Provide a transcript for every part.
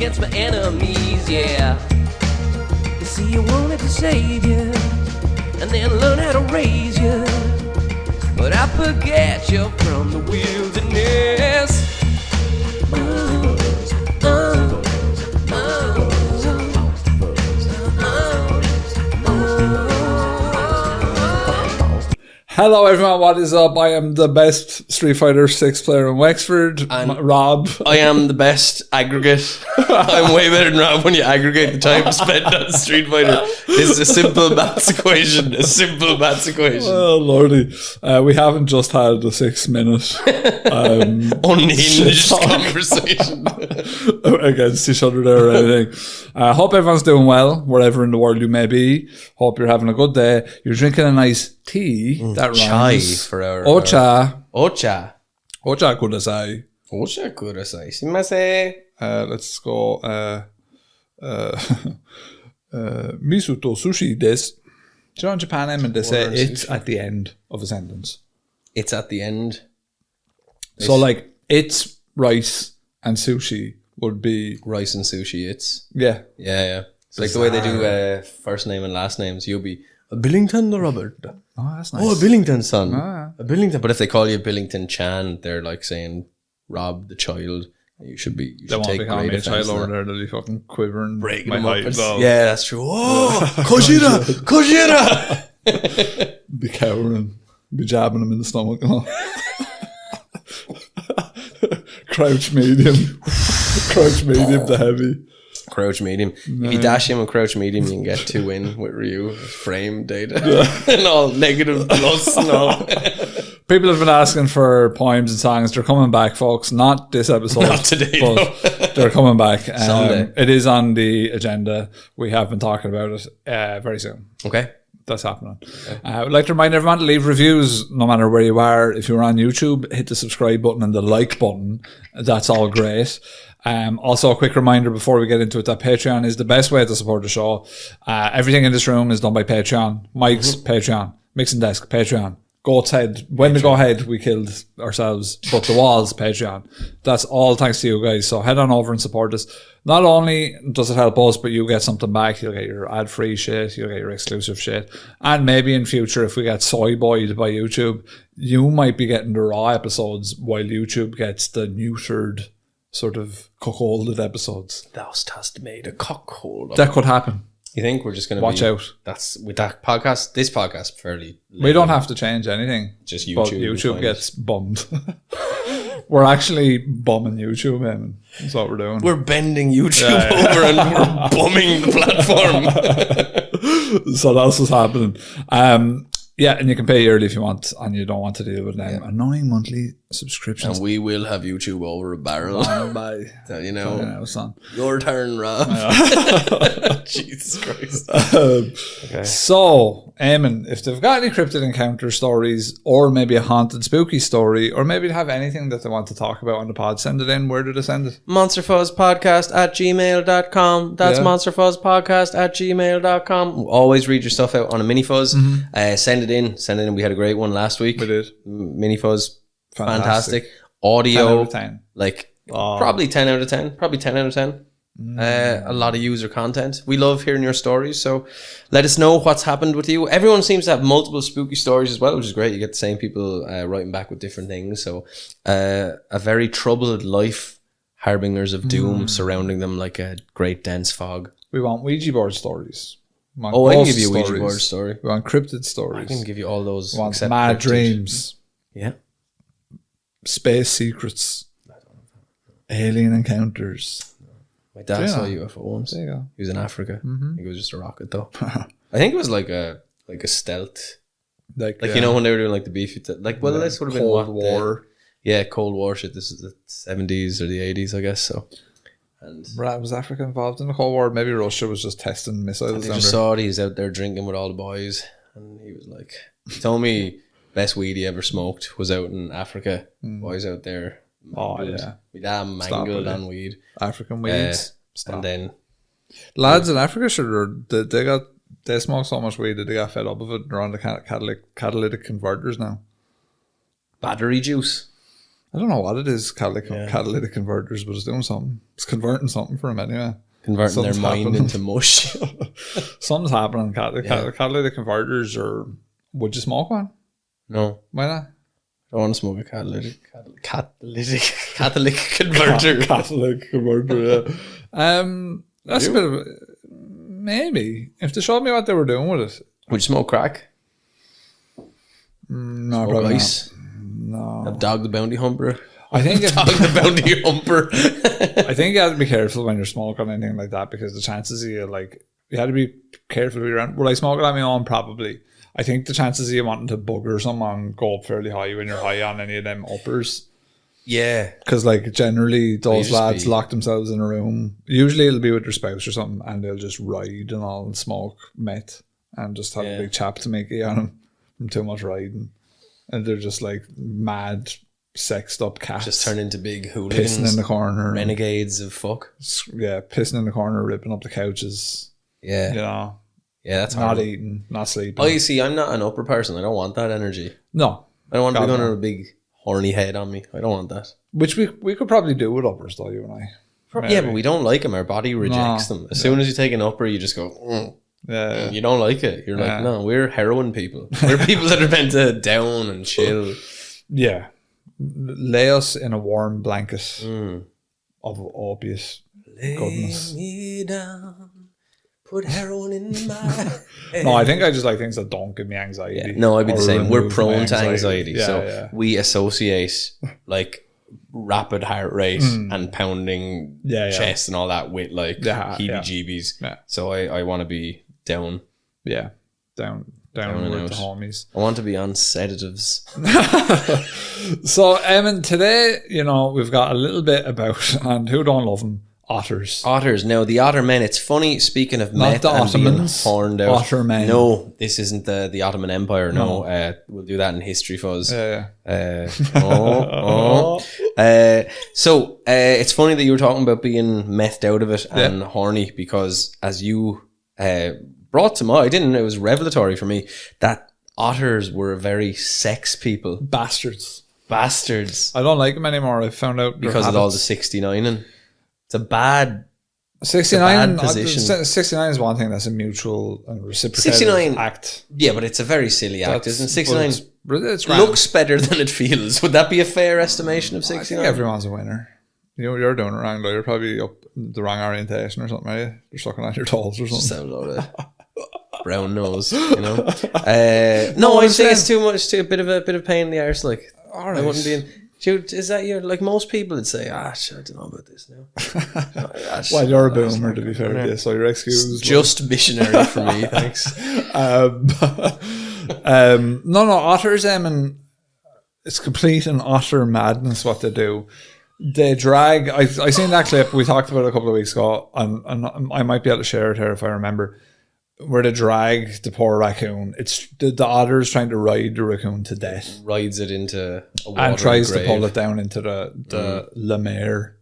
against my enemies, yeah. You see, you wanted to save you, and then learn how to raise you. But I forget you're from the wilderness. Hello everyone, what is up? I am the best Street Fighter 6 player in Wexford, Rob. I am the best aggregate. I'm way better than Rob when you aggregate the time spent on Street Fighter. It's a simple maths equation. Oh lordy. We haven't just had a 6 minute unhinged conversation against each other there or anything. Hope everyone's doing well, wherever in the world you may be. Hope you're having a good day. You're drinking a nice tea. That chai rhymes. for our Ocha. Ocha Kóoshdaa. Ocha kudasai. Simase. Let's go. Misuto sushi desu. Do you know in Japan, Eamon, they say it's sushi. at the end of a sentence. It's at the end. So like, it's rice and sushi would be... Rice and sushi, it's... Yeah. Yeah. It's like the way they do first name and last names. You'll be a Billington or Robert. Oh, that's nice. Oh, a Billington son. Ah. A Billington. But if they call you Billington Chan, they're like saying Rob the child. You should be. You They should won't take be calling great me a child offense to over that. there. They'll be fucking quivering. Breaking my them up. eyes And, off. yeah, that's true. Oh, Kóoshdaa. Be cowering. Be jabbing them in the stomach. Crouch medium. Crouch medium to heavy. Crouch medium. If you dash him and crouch medium, you can get 2 in with Ryu. Frame data. And all negative plus and all. People have been asking for poems and songs. They're coming back, folks. Not this episode. Not today, but they're coming back. Someday. It is on the agenda. We have been talking about it very soon. Okay. That's happening. I would like to remind everyone to leave reviews no matter where you are. If you're on YouTube, hit the subscribe button and the like button. That's all great. Also, a quick reminder before we get into it that Patreon is the best way to support the show. Everything in this room is done by Patreon. Mike's Patreon. Mixing Desk, Patreon. Goat's Head. When the Go Head, we killed ourselves. But the Walls, Patreon. That's all thanks to you guys. So head on over and support us. Not only does it help us, but you get something back. You'll get your ad-free shit. You'll get your exclusive shit. And maybe in future, if we get soy-boyed by YouTube, you might be getting the raw episodes while YouTube gets the neutered, sort of cuckolded episodes. Thou hast made a cockhold. That could happen. You think we're just going to Watch out. That's with that podcast. This podcast fairly. We don't have to change anything. Just But YouTube. YouTube gets bummed. We're actually bumming YouTube, man. That's what we're doing. We're bending YouTube over and we're bumming the platform. So that's what's happening. Yeah, and you can pay yearly if you want, and you don't want to deal with annoying monthly subscriptions. And we will have YouTube over a barrel. Bye. So, you know, son. your turn, Rob. Jesus Christ. Okay. So, Eamon, if they've got any cryptid encounter stories, or maybe a haunted, spooky story, or maybe they have anything that they want to talk about on the pod, send it in. Where do they send it? monsterfuzzpodcast@gmail.com. That's monsterfuzzpodcast@gmail.com. Always read your stuff out on a mini fuzz. Send it in. We had a great one last week. We did. Mini fuzz. Fantastic. Audio. 10 out of 10. Like, probably 10 out of 10. Probably 10 out of 10. A lot of user content. We love hearing your stories, so let us know what's happened with you. Everyone seems to have multiple spooky stories as well, which is great. You get the same people writing back with different things. So a very troubled life, harbingers of doom surrounding them like a great dense fog. We want Ouija board stories. I can give you a Ouija board story. We want cryptid stories. I can give you all those. We want except mad cryptid. dreams. Yeah. Space secrets. Alien encounters. My dad saw a UFO once. There you go. He was in Africa. I think it was just a rocket though. I think it was like a stealth. Like you know when they were doing like the beefy this would have been Cold War. Cold War shit. This is the 70s or the 80s, I guess. So, and Was Africa involved in the Cold War? Maybe Russia was just testing missiles. they just saw it. He was out there drinking with all the boys, and he was like, he told me best weed he ever smoked was out in Africa. Boys out there. Mangled. My dad mangled on weed. African weeds. And then lads in Africa, sure, they smoke so much weed that they got fed up of it. They're on the catalytic converters now. battery juice. I don't know what it is, catalytic converters, but it's doing something. It's converting something for them anyway. Converting Something's their mind happening. into mush. Something's happening. Catalytic converters, or would you smoke one? No, Why not? I don't want to smoke a catalytic converter. Catalytic converter, yeah. That's a bit of maybe. If they showed me what they were doing with it. Would you smoke crack? No, Smoke probably ice? not. No. Have Dog the Bounty Hunter? I think if, Dog the Bounty Humper. I think you have to be careful when you're smoking anything like that, because the chances of you have to be careful with your own. Will I smoke it on my own? Probably. I think the chances of you wanting to bugger someone go up fairly high when you're high on any of them uppers. Yeah. Because generally those just lads lock themselves in a room. Usually it'll be with their spouse or something, and they'll just ride and all and smoke meth and just have a big chap to make it on them from too much riding. And they're just mad, sexed up cats. Just turn into big hooligans. Pissing in the corner. Renegades of fuck. Yeah, pissing in the corner, ripping up the couches. Yeah. You know. Yeah, that's not horrible. eating, not sleeping. Oh, you see, I'm not an upper person. I don't want that energy. No. I don't want to be God, going no. to a big horny head on me. I don't want that. Which we could probably do with uppers, though, you and I. Yeah, but we don't like them. Our body rejects No. them. As soon as you take an upper, you just go, Yeah. You don't like it. You're like, no, we're heroin people. We're people that are meant to down and chill. Yeah. Lay us in a warm blanket of opiate goodness. Me down, put heroin in my head. No, I think I just like things that don't give me anxiety. Yeah. No, I'd be the or same. We're remove prone my to anxiety. Yeah, So yeah. we associate rapid heart rate and pounding chest and all that with heebie-jeebies. Yeah. So I want to be down. Yeah. Down and with out. the homies. I want to be on sedatives. So, Eamon, today, we've got a little bit about, and who don't love them, otters. Otters. Now, the otter men, it's funny, speaking of Not meth the and being Ottomans. horned out. Otter men. No, this isn't the Ottoman Empire. No, we'll do that in History Fuzz. Yeah. So it's funny that you were talking about being methed out of it and horny, because as you brought to mind, it was revelatory for me that otters were very sex people. Bastards. Bastards. I don't like them anymore. I found out Because of all the 69 and it's a bad 69 position. 69 is one thing, that's a mutual and reciprocal 69 act. Yeah, but it's a very silly act, isn't it? 69 it's looks better than it feels. Would that be a fair estimation of I think 69? everyone's a winner. You're doing it wrong, though. You're probably up the wrong orientation or something, are you? You're sucking on your toes or Just something. have a load of brown nose, No, I think it's too much. A bit of pain in the arse. Like, All right. I wouldn't be in. Dude, is that your, like most people would say, I don't know about this now. Well, you're a boomer, to be fair to you, so you're excused. Just missionary for me, thanks. No, otters, and it's complete and utter madness what they do. They drag. I seen that clip we talked about a couple of weeks ago, and I might be able to share it here if I remember. Where they drag the poor raccoon. It's the otters trying to ride the raccoon to death. Rides it into a watery And tries grave. to pull it down into the lemare,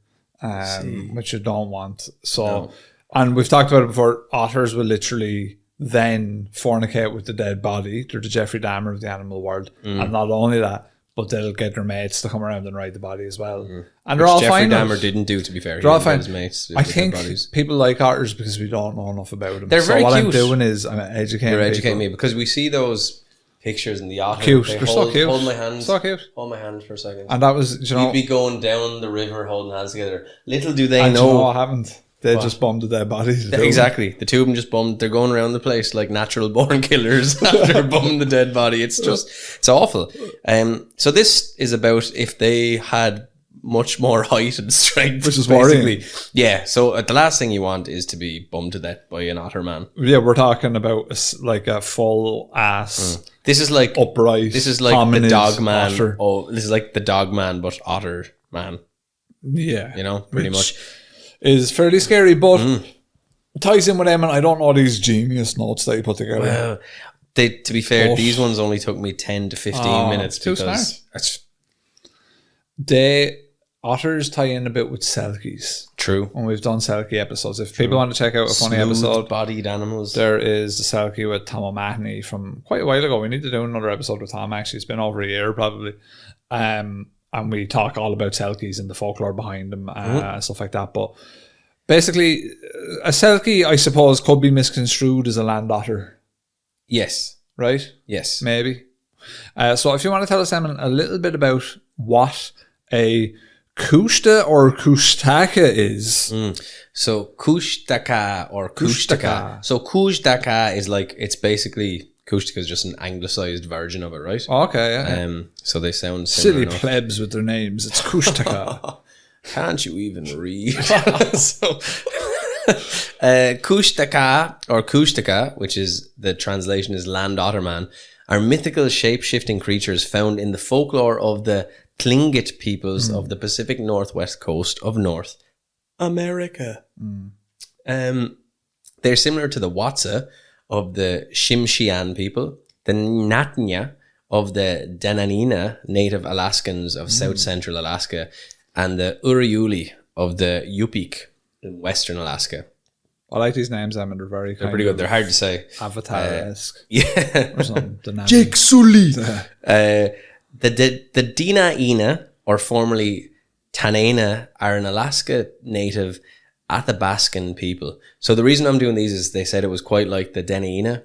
which you don't want. So, and we've talked about it before, otters will literally then fornicate with the dead body. They're the Jeffrey Dahmer of the animal world. And not only that, but they'll get their mates to come around and ride the body as well. And they're all Jeffrey fine. Dahmer didn't do, to be fair. They're all He fine. his mates I with their think bodies. people like otters because we don't know enough about them. They're so very what I'm cute. doing is I'm educating You're people. educating me, because we see those pictures in the otter. Cute. They They're hold, so cute. Hold my hand. So cute. Hold my hand for a second. And that was, You'd be going down the river holding hands together. Little do they and know. you know what happened? They just bombed the dead bodies. Exactly. The two of them just bummed. They're going around the place like natural born killers after bumming the dead body. It's awful. So this is about if they had much more height and strength, Which is basically. worrying. Yeah. So the last thing you want is to be bummed to death by an otter man. Yeah, we're talking about a full ass, This is like upright. This is like the hominid dog man. otter. Oh, this is like the dog man, but otter man. Yeah, Pretty which much. is fairly scary, but ties in with them. And I don't know these genius notes that you put together. Well, to be fair, Oof. these ones only took me 10 to 15 minutes too because it's Otters tie in a bit with selkies. true. When we've done selkie episodes, if people want to check out a funny episode, Bodied animals. there is the selkie with Tom O'Mahony from quite a while ago. We need to do another episode with Tom. Actually, it's been over a year probably. And and we talk all about selkies and the folklore behind them and stuff like that. But basically, a selkie, I suppose, could be misconstrued as a land otter. Yes. Right? Yes. Maybe. So if you want to tell us, Eamon, a little bit about what a Kóoshdaa or Kushtaka is. So Kushtaka or Kushtaka. So Kóoshdaa is like, it's basically, Kushtaka is just an anglicized version of it, right? Okay, yeah. So they sound similar Silly enough. plebs with their names. It's Kushtaka. Can't you even read? So, Kushtaka or Kushtaka, which is the translation is land otter man, are mythical shape-shifting creatures found in the folklore of the Tlingit peoples of the Pacific Northwest coast of North America. They're similar to the Watsa of the Shimshian people, the Natnya of the Denanina native Alaskans of South Central Alaska, and the Uriuli of the Yupik in Western Alaska. I like these names, Eamon. They're very They're pretty good. They're hard to say. Avatar-esque. Yeah. Or something. Jake Sully. The Dinaina, or formerly Tanana, are an Alaska native Athabascan people. So the reason I'm doing these is they said it was quite like the Dena'ina.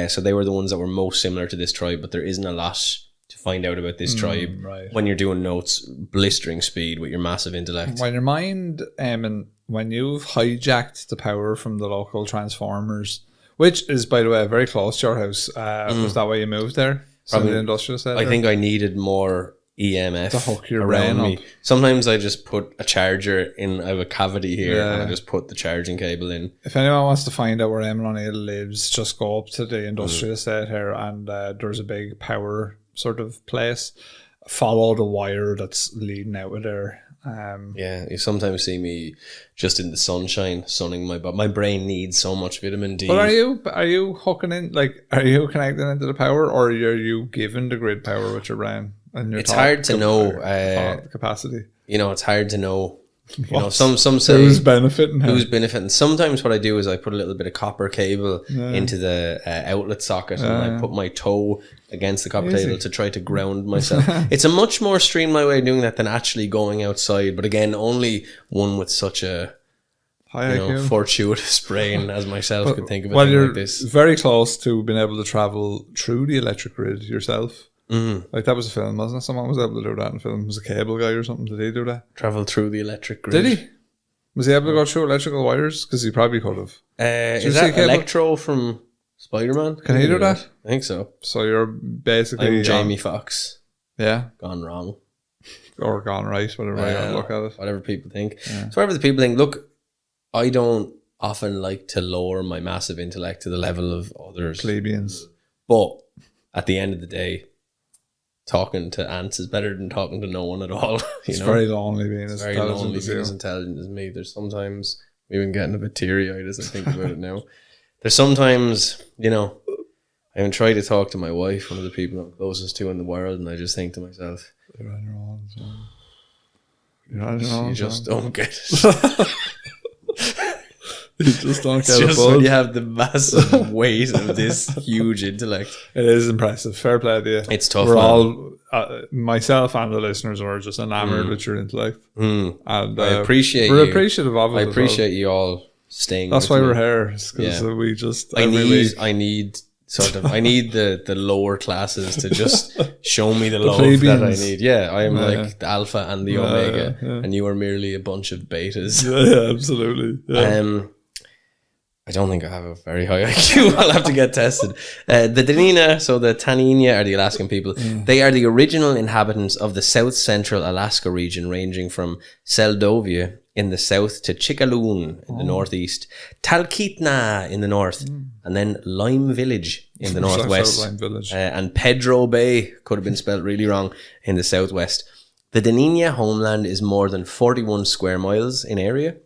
So they were the ones that were most similar to this tribe, but there isn't a lot to find out about this tribe when you're doing notes blistering speed with your massive intellect. When your mind, and when you've hijacked the power from the local transformers, which is, by the way, very close to your house, was that why you moved there? Probably the industrial set. I think I needed more EMF to hook your around brain me. up. Sometimes I just put a charger in. I have a cavity here, and I just put the charging cable in. If anyone wants to find out where Eamon O'Neill lives, just go up to the industrial estate here, and there's a big power sort of place. Follow the wire that's leading out of there. Yeah, you sometimes see me just in the sunshine, sunning my body. My brain needs so much vitamin D. But are you hooking in? Like, are you connecting into the power, or are you giving the grid power with your brain? And your it's hard to know capacity. You know, it's hard to know. You know, some say who's benefiting. Who's benefiting? Sometimes what I do is I put a little bit of copper cable into the outlet socket, and I put my toe against the copper cable to try to ground myself. It's a much more streamlined way of doing that than actually going outside. But again, only one with such a fortuitous brain as myself could think of it like this. You're very close to being able to travel through the electric grid yourself. Like that was a film, wasn't it? Someone was able to do that in film. It was a cable guy or something. Did he do that? Travel through the electric grid. Did he? Was he able to go through electrical wires? Because he probably could have. Is that Electro from Spider-Man? Can he do that? I think so. So you're basically... I'm Jamie Foxx. Yeah. Gone wrong. Or gone right, whatever you want to look at it. Whatever people think. Yeah. So whatever the people think, look, I don't often like to lower my massive intellect to the level of others. Plebeians. But at the end of the day, talking to ants is better than talking to no one at all. It's very lonely being as intelligent as me. There's sometimes, even getting a bit teary-eyed as I think about it now. There's sometimes, I even try to talk to my wife, one of the people I'm closest to in the world, and I just think to myself, you're on your own, John. You're on your own, you just don't get it. You just don't get it. It's just when you have the massive weight of this huge intellect. It is impressive. Fair play to you. It's tough. We're all, myself and the listeners, are just enamored with your intellect. And I appreciate we're appreciative of it. I appreciate you all staying. That's why we're here. Because we just. I need the lower classes to just show me the love that I need. Yeah, I am like the alpha and the omega, and you are merely a bunch of betas. Yeah, absolutely. Yeah. I don't think I have a very high IQ. I'll have to get tested. The Danina, so the Tanina are the Alaskan people. They are the original inhabitants of the South Central Alaska region, ranging from Seldovia in the south to Chickaloon in the northeast, Talkeetna in the north, and then Lime Village in the northwest, and Pedro Bay, could have been spelled really wrong, in the southwest. The Danina homeland is more than 41 square miles in area.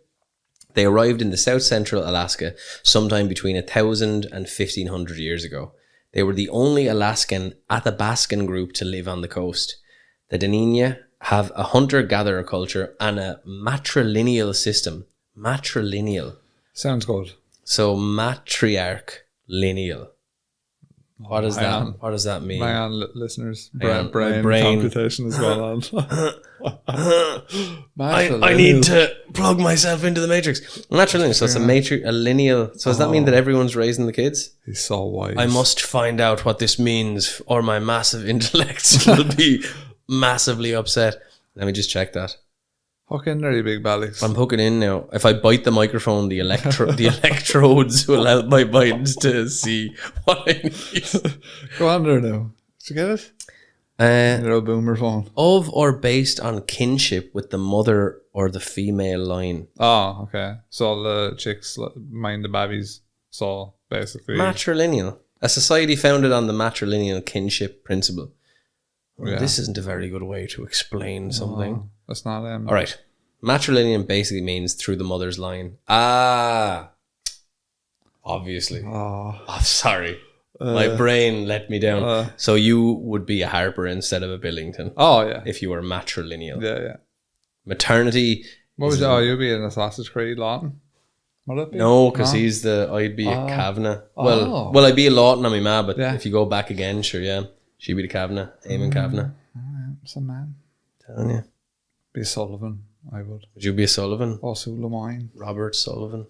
They arrived in the South Central Alaska sometime between 1,000 and 1,500 years ago. They were the only Alaskan Athabascan group to live on the coast. The Danina have a hunter-gatherer culture and a matrilineal system. Matrilineal. Sounds good. So matriarch lineal. What does that mean? Hang on, listeners. Hang on, my Brain brain. computation is going on. I need to plug myself into the matrix. Matrilineal. So it's a lineal. So does that mean that everyone's raising the kids? He's so wise. I must find out what this means, or my massive intellect will be massively upset. Let me just check that. Hook in there, you big bellies. I'm hooking in now. If I bite the microphone, the electrodes will help my mind to see what I need. Go on there now. Did you get it? Your old boomer phone. Of or based on kinship with the mother or the female line. Oh, okay. So all the chicks mind the babies. So basically, Matrilineal. A society founded on the matrilineal kinship principle. Yeah. This isn't a very good way to explain something. That's not All right. Matrilineal basically means through the mother's line. Ah. Obviously. Oh, I'm sorry. My brain let me down. So you would be a Harper instead of a Billington. Oh, yeah. If you were matrilineal. Yeah. Maternity. What would you? Oh, you'd be in Assassin's Creed Lawton. Would it be? No, because I'd be a Kavanagh. Oh. Well, I'd be a Lawton on my ma, but Yeah. if you go back again, sure, yeah. She'd be the Kavanagh. Eamon Kavanagh. Some man. Telling you. Be Sullivan, I would. Would you be a Sullivan? Also Lemoyne. Robert Sullivan.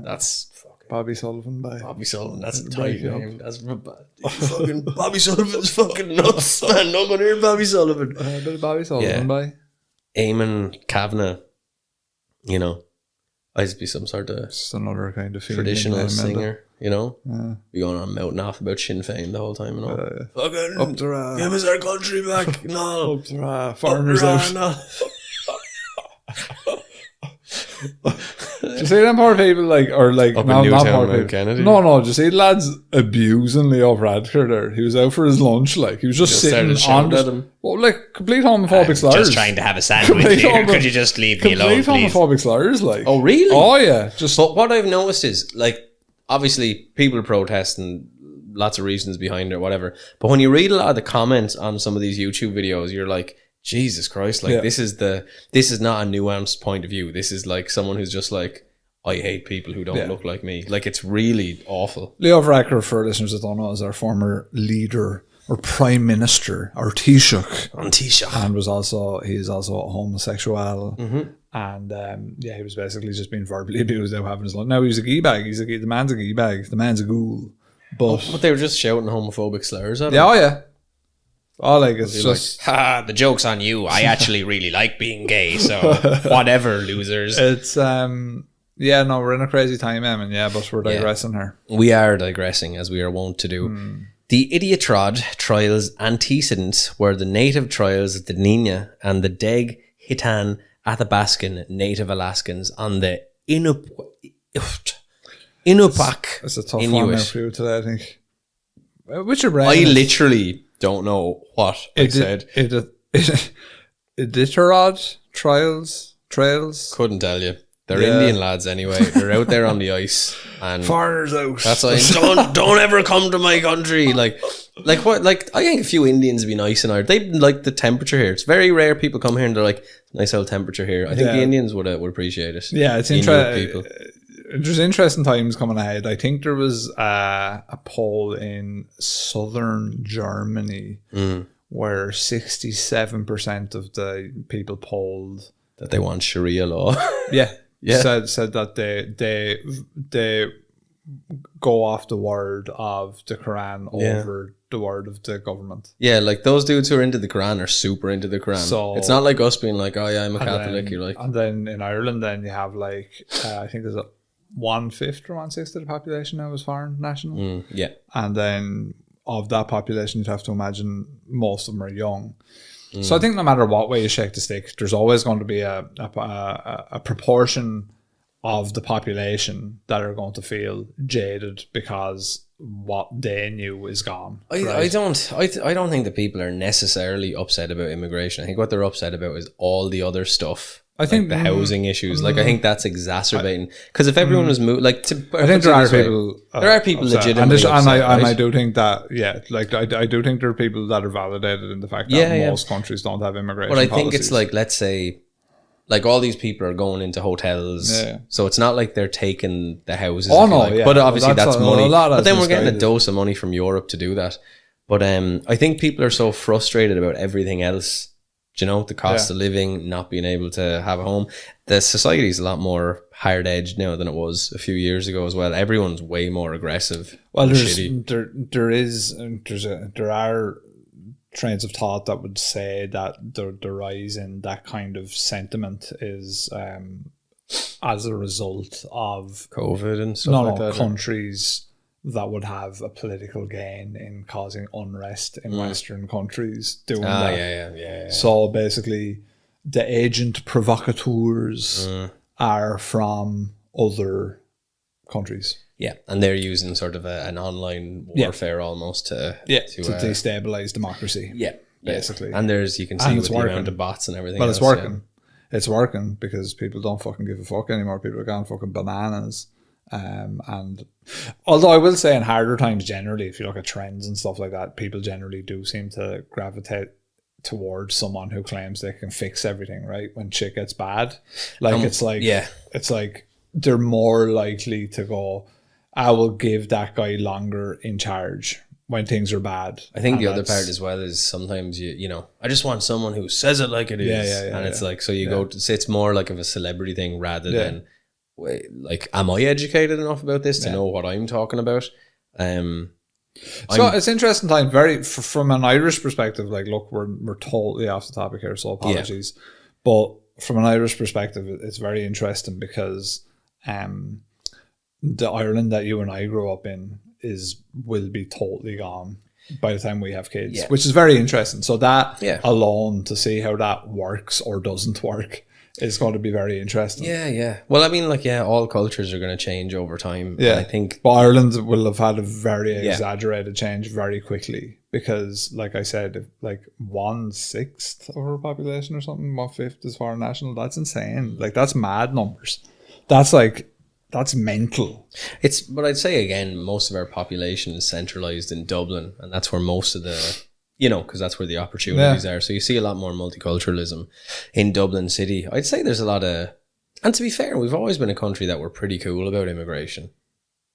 That's fucking Bobby Sullivan by. Bobby Sullivan. That's a tight name. That's fucking Bobby Sullivan's fucking nuts, man. No one hear Bobby Sullivan. Bit of Bobby Sullivan by. Eamon Kavanagh. You know, I'd be some sort of Just another kind of traditional singer. You know, Yeah. be going on mouthing off about Sinn Féin the whole time and all. Fucking Up to give us our country back. No, up to foreigners out. Do you see them poor people Up in not Newtown, poor Mount people. Kennedy? No, do you see lads abusing Leo Radker there? He was out for his lunch, he was just sitting started on shouting at him. well, complete homophobic slurs. Just trying to have a sandwich here. Could you just leave me alone, Complete please? homophobic slurs, Oh, really? Oh yeah, just But what I've noticed is, obviously people protest and lots of reasons behind it or whatever. But when you read a lot of the comments on some of these YouTube videos, you're like, Jesus Christ, this is not a nuanced point of view. This is someone who's just I hate people who don't look like me. It's really awful. Leo Radker, for listeners that don't know, is our former leader or prime minister, our Taoiseach. On Taoiseach. And he's also a homosexual. And he was basically just being verbally abused out having his lunch. Now he's a gee bag. The man's a gee bag. The man's a ghoul. But they were just shouting homophobic slurs at him. yeah, oh yeah. Oh, it's just Ha, the joke's on you. I actually really like being gay, so whatever, losers. it's we're in a crazy time, Eamon. But we're digressing here. We are digressing, as we are wont to do. The Idiatrod trials antecedents were the native trials of the Nina and the Deg Hitan Athabaskan native Alaskans on the Inupiaq It's a tough one Inuit. there for you today, I think. Which your brain? I literally don't know what I said. Iditarod trails. Couldn't tell you. They're Indian lads anyway. They're out there on the ice, and Foreigners out. that's why don't ever come to my country. I think a few Indians would be nice in Ireland. They like the temperature here. It's very rare people come here and they're like, nice old temperature here. I think the Indians would appreciate it. Yeah, it's interesting. There's interesting times coming ahead. I think there was a poll in southern Germany where 67% of the people polled that they want Sharia law. said that they go off the word of the Quran over the word of the government. Yeah, those dudes who are into the Quran are super into the Quran. So it's not like us being like, oh yeah, I'm a Catholic. You're like, and then in Ireland, then you have I think there's 1/5 or 1/6 of the population now is foreign national. And then of that population, you'd have to imagine most of them are young. So I think no matter what way you shake the stick, there's always going to be a proportion of the population that are going to feel jaded because what they knew is gone. I don't think that people are necessarily upset about immigration. I think what they're upset about is all the other stuff. I think the housing issues. I think that's exacerbating. Because if everyone was moved, I think there are people. There are people upset. legitimately upset, and I do think that. Yeah, I do think there are people that are validated in the fact that most countries don't have immigration. But I think policies. it's let's say Like all these people are going into hotels, so it's not like they're taking the houses. Oh no, yeah. But obviously that's money. But then we're getting a misguided. dose of money from Europe to do that. But I think people are so frustrated about everything else. Do you know, the cost of living, not being able to have a home. The society is a lot more hard edged now than it was a few years ago as well. Everyone's way more aggressive. Well, and there are trains of thought that would say that the rise in that kind of sentiment is as a result of COVID and stuff like that. Countries that would have a political gain in causing unrest in Western countries doing that. Yeah. So basically, the agent provocateurs are from other countries. Yeah, and they're using sort of an online warfare almost to destabilize democracy. Yeah, basically. And you can see with the amount of bots and everything. But it's working. Yeah. It's working because people don't fucking give a fuck anymore. People are going fucking bananas. And although I will say in harder times generally, if you look at trends and stuff like that, people generally do seem to gravitate towards someone who claims they can fix everything, right? When shit gets bad. It's like they're more likely to go, I will give that guy longer in charge when things are bad. I think the other part as well is sometimes you know, I just want someone who says it like it is. And it's like, so you go to, it's more like of a celebrity thing rather than like, am I educated enough about this to know what I'm talking about? So it's interesting time, from an Irish perspective, like, look, we're totally off the topic here, so apologies. But from an Irish perspective, it's very interesting because the Ireland that you and I grew up in will be totally gone by the time we have kids, which is very interesting. So that alone, to see how that works or doesn't work, is going to be very interesting. Yeah. Well, I mean, like, all cultures are going to change over time. Yeah, I think. But Ireland will have had a very exaggerated change very quickly because, like I said, like 1/6 of our population or something, 1/5 is foreign national. That's insane. Like, that's mad numbers. That's mental. But I'd say again, most of our population is centralized in Dublin, and that's where most of the, you know, because that's where the opportunities are. So you see a lot more multiculturalism in Dublin City. I'd say there's a lot of, and to be fair, we've always been a country that we're pretty cool about immigration.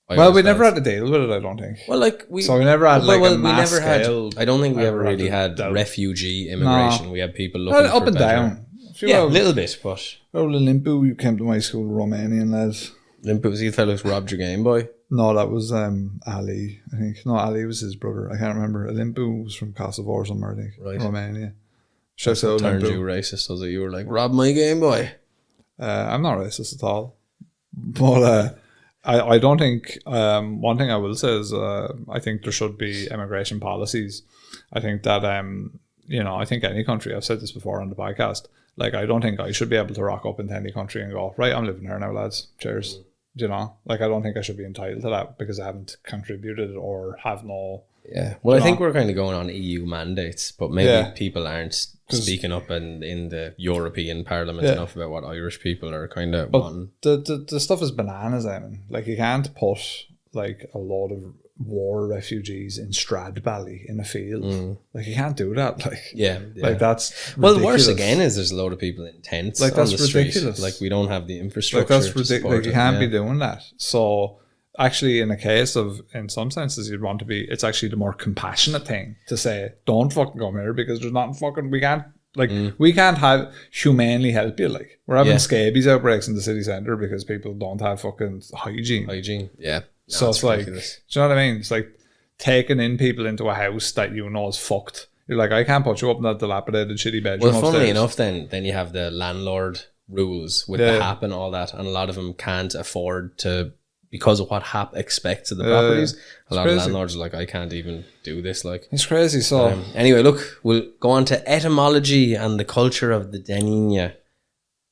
Well, we never had to deal with it, I don't think. Well, like we never had a mass scale. I don't think we ever really had refugee immigration. No. We had people looking up for and down. Yeah, a little bit, but Limpu, you came to my school, Romanian lads. Limpu was the fellow who robbed your Game Boy? No, that was Ali, I think. No, Ali was his brother. I can't remember. Limpu was from Kosovo or somewhere, I think. Right. Romania. Shouts out Limpu. Turned you racist, was it? You were like, rob my Game Boy. I'm not racist at all. But I don't think, one thing I will say is I think there should be immigration policies. I think that, you know, I think any country, I've said this before on the podcast, like, I don't think I should be able to rock up into any country and go, right, I'm living here now, lads. Cheers. Do you know? Like, I don't think I should be entitled to that because I haven't contributed or have no... Yeah. Well, I think we're kind of going on EU mandates, but maybe people aren't speaking up in the European Parliament enough about what Irish people are kind of wanting. The stuff is bananas, I mean. Like, you can't put, like, a lot of war refugees in Stradbally in a field. Like, you can't do that. Like, like, that's ridiculous. Well, worse again is there's a load of people in tents, like, that's on the ridiculous street. Like, we don't have the infrastructure. Like, that's ridiculous. Like, you can't be doing that. So actually, in a case of, in some senses, you'd want to be, it's actually the more compassionate thing to say, don't fucking come here because there's nothing fucking, we can't, like, we can't have humanely help you. Like, we're having scabies outbreaks in the city centre because people don't have fucking hygiene. Yeah. No, so it's like, ridiculous. Do you know what I mean? It's like taking in people into a house that you know is fucked. You're like, I can't put you up in that dilapidated shitty bedroom. Well, funnily enough, then you have the landlord rules with the HAP and all that, and a lot of them can't afford to, because of what HAP expects of the properties. A lot of landlords are like, I can't even do this. Like, it's crazy. So anyway, look, we'll go on to etymology and the culture of the Denina.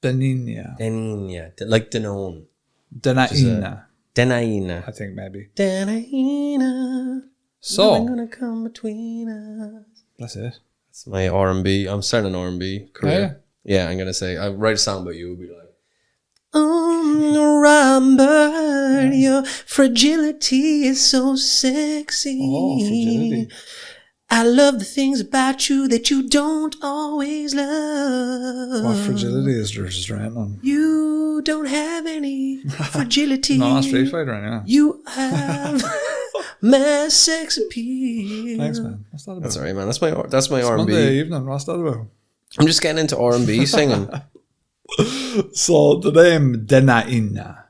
Like Danone. Denaina. I think maybe. Denaina. So I'm gonna come between us. That's it. That's my R&B. I'm starting an R&B career. Yeah, I'm gonna say, I'll write a song about you. It'll be like, Robert, your fragility is so sexy. Oh, fragility. I love the things about you that you don't always love. What fragility is there straight on? You don't have any fragility. No, not Street Fighter, anyway. You have my sex appeal. Thanks, man. What's that about? That's alright, man. That's my R&B. Monday evening. What's that about? I'm just getting into R&B singing. So the name Dena Ina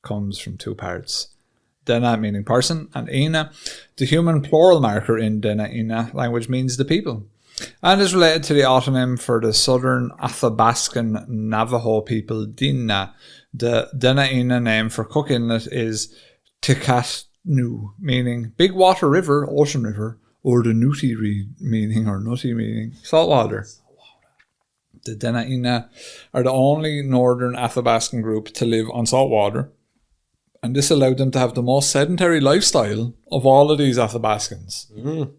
comes from two parts. Dena meaning person, and Ina, the human plural marker in Dena Ina language, means the people, and is related to the autonym for the southern Athabascan Navajo people, Dina. The Dena Ina name for Cook Inlet is Tikatnu, meaning big water river, ocean river, or the nutty meaning salt water. The Dena Ina are the only northern Athabascan group to live on salt water, and this allowed them to have the most sedentary lifestyle of all of these Athabascans.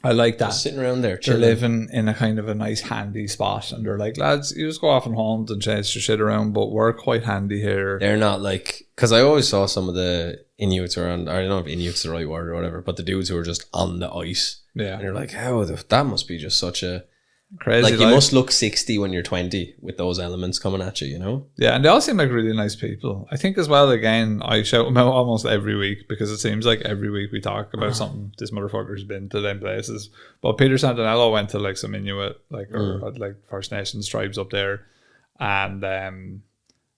I like that. Just sitting around there, They're chilling. living in a kind of a nice handy spot, and they're like, lads, you just go off and hunt and chase your shit around, but we're quite handy here. They're not like, because I always saw some of the Inuits around, I don't know if Inuit's the right word or whatever, but the dudes who are just on the ice. Yeah. And you're like, that must be just such a, Crazy like you life. must look 60 when you're 20 with those elements coming at you, you know? Yeah, and they all seem like really nice people. I think as well, again, I shout them out almost every week because it seems like every week we talk about something. This motherfucker's been to them places. But Peter Santanello went to like some Inuit, or like First Nations tribes up there, and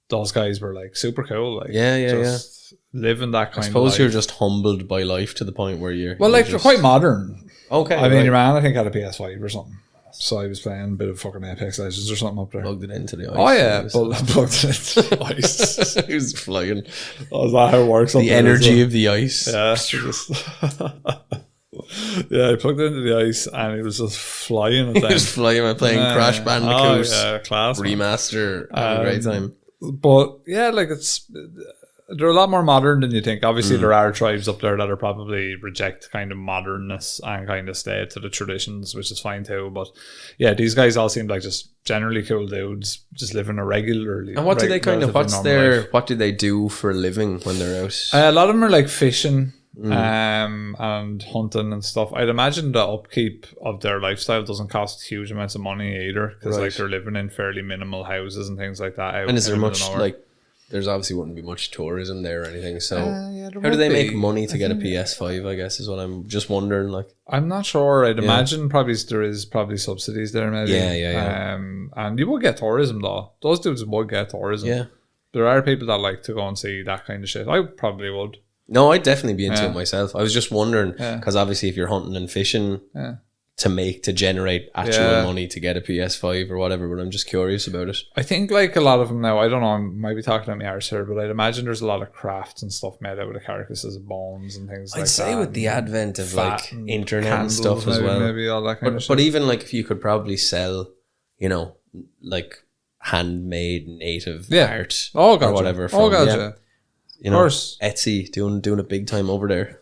those guys were like super cool. Like, just living that kind of life. I suppose you're just humbled by life to the point where you're... Well, like, you're they're quite modern. Okay. I mean, your man, I think, had a PS5 or something. So I was playing a bit of fucking Apex Legends or something up there. Plugged it into the ice. Oh yeah, plugged it into the ice. He was flying. Oh, is that how it works? The energy of the ice. Yeah. Yeah, I plugged it into the ice and it was just flying at He them. was flying and playing Crash Bandicoot. Oh yeah, class. Man. Remaster. Having a great time. But yeah, like they're a lot more modern than you think. Obviously, there are tribes up there that are probably reject kind of modernness and kind of stay to the traditions, which is fine too. But yeah, these guys all seem like just generally cool dudes, just living a regularly. And what do they kind of, life. what do they do for a living when they're out? A lot of them are like fishing and hunting and stuff. I'd imagine the upkeep of their lifestyle doesn't cost huge amounts of money either, because like they're living in fairly minimal houses and things like that. And is there much like? There's obviously wouldn't be much tourism there or anything. So how do they make money to get a PS5? I guess is what I'm just wondering. Like, I'm not sure. I'd imagine probably there is probably subsidies there. Maybe. Yeah. And you will get tourism though. Those dudes would get tourism. Yeah. There are people that like to go and see that kind of shit. I probably would. No, I'd definitely be into it myself. I was just wondering because obviously if you're hunting and fishing to generate actual money to get a PS5 or whatever, but I'm just curious about it. I think like a lot of them now, I don't know, I might be talking about my arse here, but I'd imagine there's a lot of crafts and stuff made out of the carcasses of bones and things like that. I'd say with the advent of like internet and stuff as well. Maybe all that kind of shit. But even like if you could probably sell, you know, like handmade native art or whatever from you know, Etsy doing it big time over there.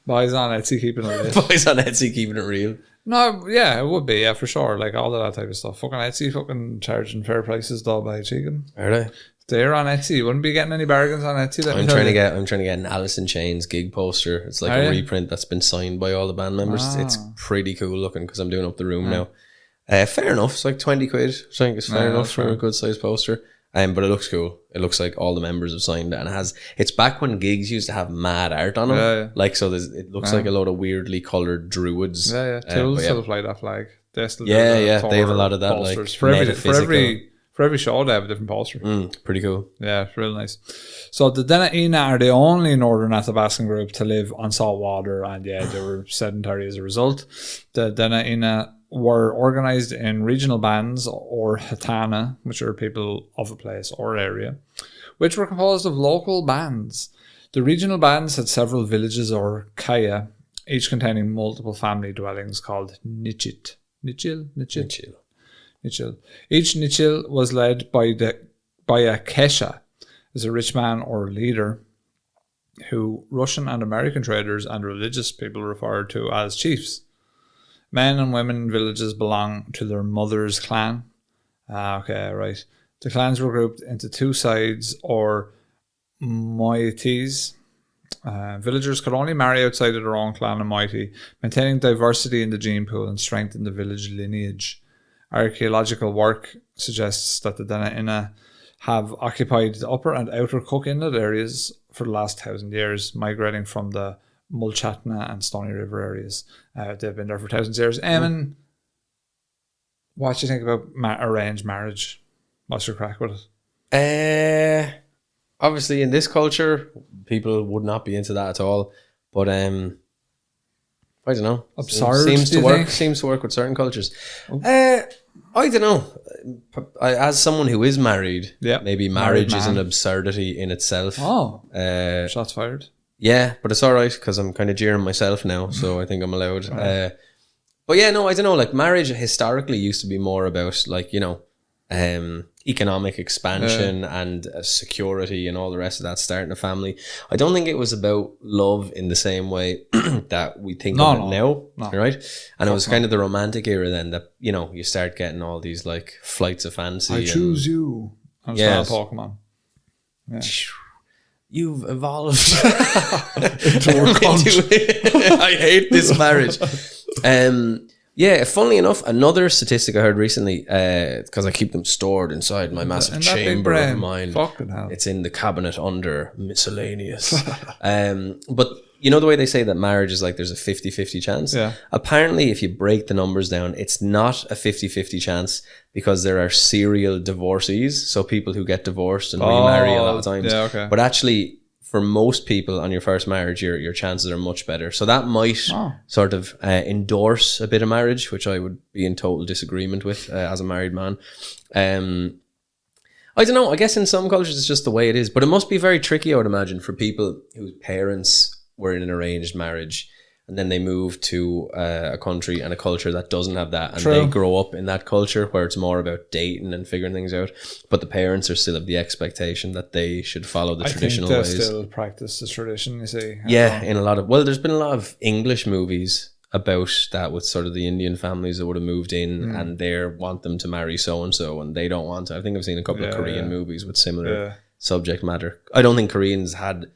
Boys on Etsy keeping it real. Boys on Etsy keeping it real. No, yeah, it would be, yeah, for sure. Like all of that type of stuff. Fucking Etsy fucking charging fair prices though by chicken. Are they? They're on Etsy. You wouldn't be getting any bargains on Etsy. I'm trying to get an Alice in Chains gig poster. It's like a reprint that's been signed by all the band members. It's pretty cool looking because I'm doing up the room now. Fair enough. It's like 20 quid. I think it's fair enough for a good size poster. But it looks cool. It looks like all the members have signed it, and it's back when gigs used to have mad art on them. Yeah. Like, so it looks like a load of weirdly coloured druids. Yeah. Tools still fly that flag. They still they have a lot of that. Posters. Like for every show they have a different poster. Pretty cool. Yeah, it's real nice. So the Dena Ina are the only northern Athabascan group to live on salt water, and they were sedentary as a result. The Dena Ina were organized in regional bands or hatana, which are people of a place or area, which were composed of local bands. The regional bands had several villages or kaya, each containing multiple family dwellings called nichil. Each nichil was led by a kesha, as a rich man or leader, who Russian and American traders and religious people referred to as chiefs. Men and women in villages belong to their mother's clan. The clans were grouped into two sides or moieties. Villagers could only marry outside of their own clan and moiety, maintaining diversity in the gene pool and strengthen the village lineage. Archaeological work suggests that the Dana Inna have occupied the upper and outer Cook Inlet areas for the last 1,000 years, migrating from the Mulchatna and Stony River areas. They've been there for thousands of years. Eamon, what do you think about arranged marriage? What's your crack with it? Obviously, in this culture, people would not be into that at all. But I don't know. Absurd, Seems do to you work. think? Seems to work with certain cultures. I don't know. As someone who is married, Yeah. maybe Married marriage is man. an absurdity in itself. Oh, Uh, shots fired. Yeah, but it's all right because I'm kind of jeering myself now, so I think I'm allowed. But yeah, no, I don't know. Like marriage historically used to be more about like, you know, economic expansion and security and all the rest of that, starting a family. I don't think it was about love in the same way that we think of it now, right? And it was kind of the romantic era then that, you know, you start getting all these like flights of fancy. I choose you. I'm Yes. Pokemon. Yeah. You've evolved Into a cunt. I hate this marriage. Yeah, funnily enough, another statistic I heard recently, because I keep them stored inside my massive In that big chamber brain. of mine. Fucking hell. It's in the cabinet under miscellaneous. But you know the way they say that marriage is like there's a 50-50 chance? Yeah. Apparently, if you break the numbers down, it's not a 50-50 chance because there are serial divorcees, so people who get divorced and remarry a lot of times. Yeah, okay. But actually, for most people on your first marriage, your chances are much better. So that might sort of endorse a bit of marriage, which I would be in total disagreement with as a married man. I don't know. I guess in some cultures it's just the way it is. But it must be very tricky, I would imagine, for people whose parents were in an arranged marriage and then they move to a country and a culture that doesn't have that, and True. they grow up in that culture where it's more about dating and figuring things out, but the parents are still of the expectation that they should follow the traditional I think they ways. still practice the tradition, you see. Yeah, in a lot of, well, there's been a lot of English movies about that with sort of the Indian families that would have moved in and they want them to marry so-and-so and they don't want to. I think I've seen a couple of Korean movies with similar subject matter. I don't think Koreans had,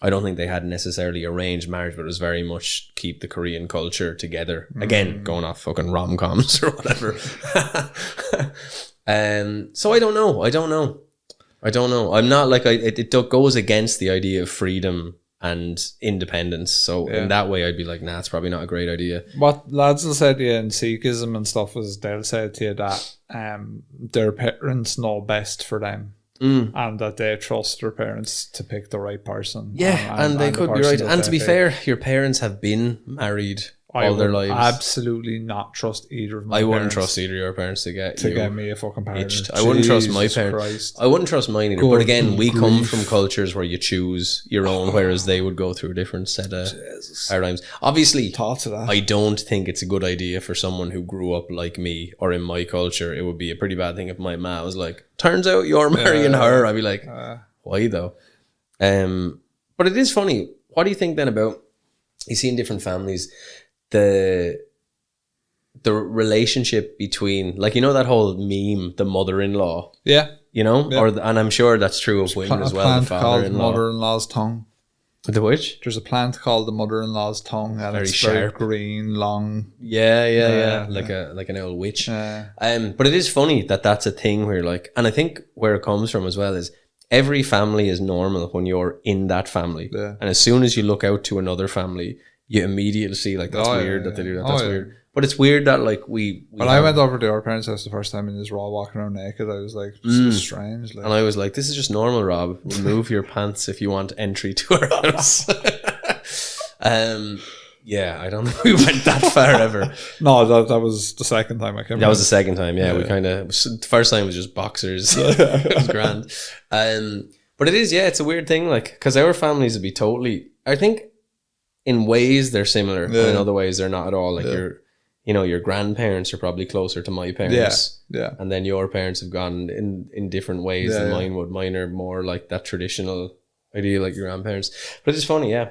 I don't think they had necessarily arranged marriage, but it was very much keep the Korean culture together. Again, going off fucking rom-coms or whatever. So I don't know. I'm not like, it goes against the idea of freedom and independence. So in that way, I'd be like, nah, it's probably not a great idea. What lads will say to you in Sikhism and stuff is they'll say to you that their parents know best for them. And that they trust their parents to pick the right person. Yeah, and they could be right. And to be fair, your parents have been married all their lives. Absolutely not trust either of my I parents. wouldn't trust either of your parents to get Me a fucking partner. hitched. I wouldn't trust my Jesus parents. Christ. I wouldn't trust mine either. Good But again, we come grief. from cultures where you choose your own, whereas they would go through a different set of paradigms. Obviously, Thoughts of that? I don't think it's a good idea for someone who grew up like me or in my culture. It would be a pretty bad thing if my ma was like, turns out you're marrying her. I'd be like, why though? But it is funny. What do you think then about, you see in different families, the relationship between, like, you know, that whole meme, the mother-in-law, Yeah. you know, and I'm sure that's true of women as well, the called father-in-law. mother-in-law's tongue. The which? There's a plant called the mother-in-law's tongue, and Very it's very sharp. green, long. Yeah. Like an old witch. But it is funny that that's a thing where, like, and I think where it comes from as well is every family is normal when you're in that family. Yeah. And as soon as you look out to another family, you immediately see, like, that's weird that they do that. That's weird. But it's weird that, like, we When I went over to our parents' house the first time and he was raw walking around naked, I was like, this is strange. Like, and I was like, this is just normal, Rob. Remove your pants if you want entry to our house. Yeah, I don't think we went that far ever. no, that was the second time I came. That was the second time, yeah. We kind of, the first time was just boxers. It was grand. But it is, yeah, it's a weird thing, like, because our families would be totally, I think in ways they're similar, and in other ways they're not at all. Like, your grandparents are probably closer to my parents. Yeah. And then your parents have gone in different ways than mine would. Mine are more like that traditional idea, like your grandparents. But it's funny, yeah.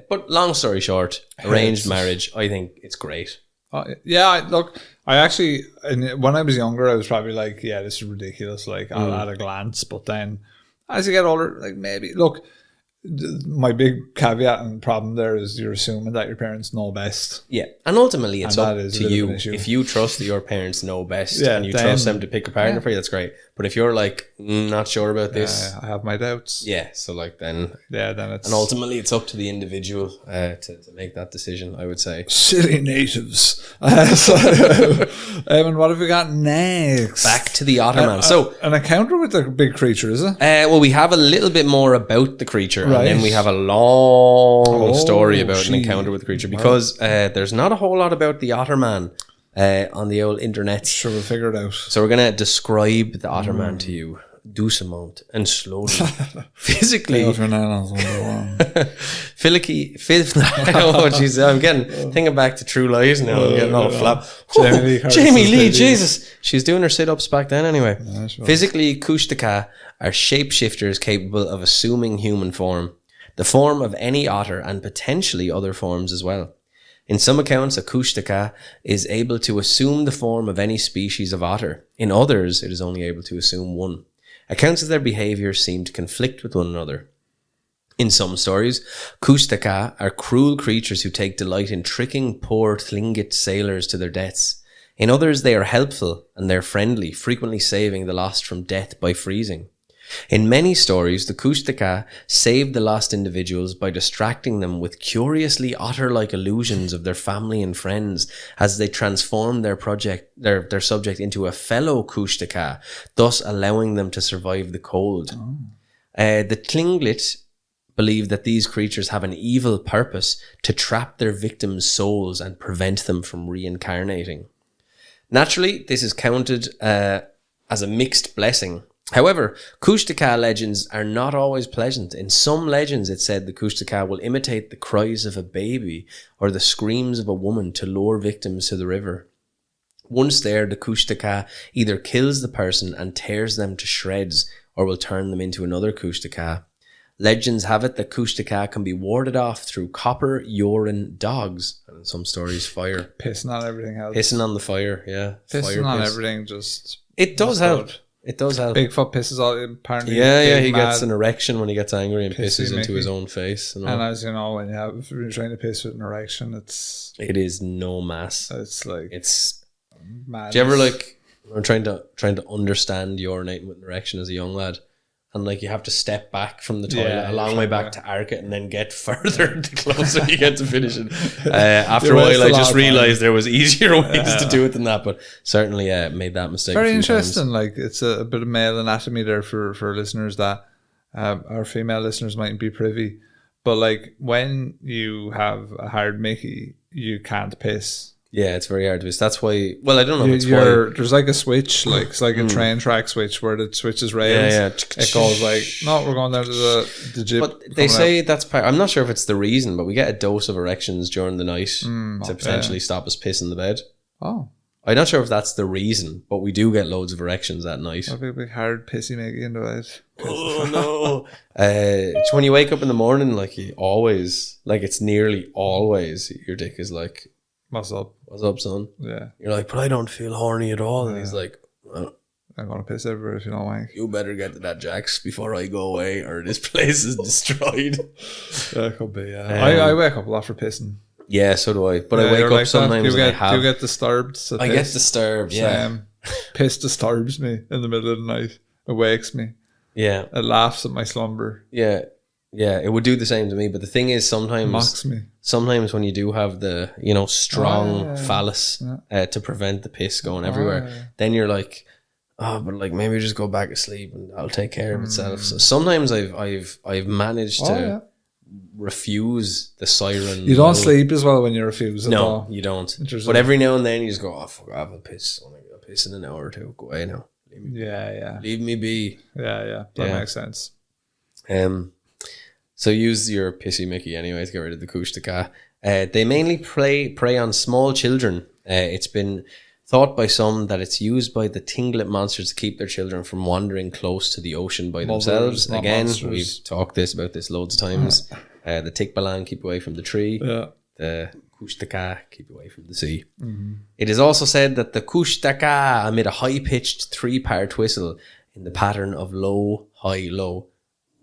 But long story short, arranged marriage, I think it's great. I actually, when I was younger, I was probably like, yeah, this is ridiculous, like, at a glance. But then, as you get older, like, maybe, look, my big caveat and problem there is you're assuming that your parents know best. Yeah, and ultimately it's And up that is a to bit of you. an issue. If you trust that your parents know best Yeah, and you then- trust them to pick a partner for you, that's great. But if you're like, not sure about this, I have my doubts. yeah, so like then Then it's and ultimately it's up to the individual to make that decision, I would say. silly natives. And what have we got next? Back to the otter man. So an encounter with a big creature, is it? well, we have a little bit more about the creature, Right. and then we have a long story about an gee. encounter with the creature, because there's not a whole lot about the otter man on the old internet. Sure, we'll figure it out. So we're going to describe the otter man to you, doucement and slowly. Physically, oh jeez, I'm thinking back to True Lies now. I'm getting all flap. Jamie Lee, Jesus. She's doing her sit-ups back then anyway. Physically, Kushtaka are shapeshifters capable of assuming human form, the form of any otter and potentially other forms as well. In some accounts, a Kushtaka is able to assume the form of any species of otter. In others, it is only able to assume one. Accounts of their behaviour seem to conflict with one another. In some stories, Kushtaka are cruel creatures who take delight in tricking poor Tlingit sailors to their deaths. In others, they are helpful and they're friendly, frequently saving the lost from death by freezing. In many stories, the Kushtaka save the lost individuals by distracting them with curiously otter-like illusions of their family and friends as they transform their subject into a fellow Kushtaka, thus allowing them to survive the cold. The Tlingit believe that these creatures have an evil purpose to trap their victims' souls and prevent them from reincarnating. Naturally, this is counted as a mixed blessing. However, Kushtaka legends are not always pleasant. In some legends, it's said the Kushtaka will imitate the cries of a baby or the screams of a woman to lure victims to the river. Once there, the Kushtaka either kills the person and tears them to shreds or will turn them into another Kushtaka. Legends have it that Kushtaka can be warded off through copper, urine, dogs, and in some stories, fire. Pissing on everything else. Pissing on the fire, yeah. Pissing fire on piss. everything just... It does help. It does help. Bigfoot pisses all apparently. Yeah, big, he gets mad, an erection when he gets angry and pisses into Mickey. his own face. And all. And as you know, when you're trying to piss with an erection, it is no mass. It's like It's mad. Do you ever like I'm trying to understand urinating with an erection as a young lad? And like you have to step back from the toilet a long way back to arc it and then get further the closer you get to finishing. After a while I just realised there was easier ways to do it than that, but certainly made that mistake. Very a few interesting. times. Like it's a bit of male anatomy there for listeners that our female listeners mightn't be privy. But like when you have a hard Mickey, you can't piss. Yeah, it's very hard to piss. That's why. Well, I don't know if it's why. There's like a switch, like it's like a train track switch where the switch is rails. Yeah. It goes like, no, we're going down to the gym. But they say that's part. I'm not sure if it's the reason, but we get a dose of erections during the night to potentially stop us pissing the bed. Oh, I'm not sure if that's the reason, but we do get loads of erections at night. a big hard pissy Mickey into it. Oh no! It's when you wake up in the morning, like you always, like it's nearly always your dick is like, What's up? "What's up, son?" Yeah, You're like, "But I don't feel horny at all," and he's like, well, I'm gonna piss everywhere if you don't wank. "You better get to that Jax before I go away, or this place is destroyed." That could be. Yeah, I wake up a lot for pissing. Yeah, so do I. But I Yeah, wake you're up like that. sometimes Do and you get disturbed? To I get piss? disturbed. Yeah, Same. Piss disturbs me in the middle of the night. It wakes me. yeah, It laughs at my slumber. yeah. It would do the same to me. But the thing is, Mocks me. sometimes when you do have the strong phallus to prevent the piss going everywhere, then you're like, oh, but like maybe just go back to sleep and that'll take care of itself. So sometimes I've managed to refuse the siren. You don't sleep as well when you refuse at No, all. you don't. Interesting. But every now and then you just go, oh fuck, I'll piss. I'll piss in an hour or two. Go away now. Leave me be. That makes sense. So use your pissy Mickey anyway to get rid of the Kushtaka. They mainly prey on small children. It's been thought by some that it's used by the Tlingit monsters to keep their children from wandering close to the ocean by themselves. not Again, monsters. we've talked about this loads of times. The Tikbalan keep away from the tree. Yeah. The Kushtaka keep away from the sea. It is also said that the Kushtaka emit a high-pitched 3-part whistle in the pattern of low, high, low.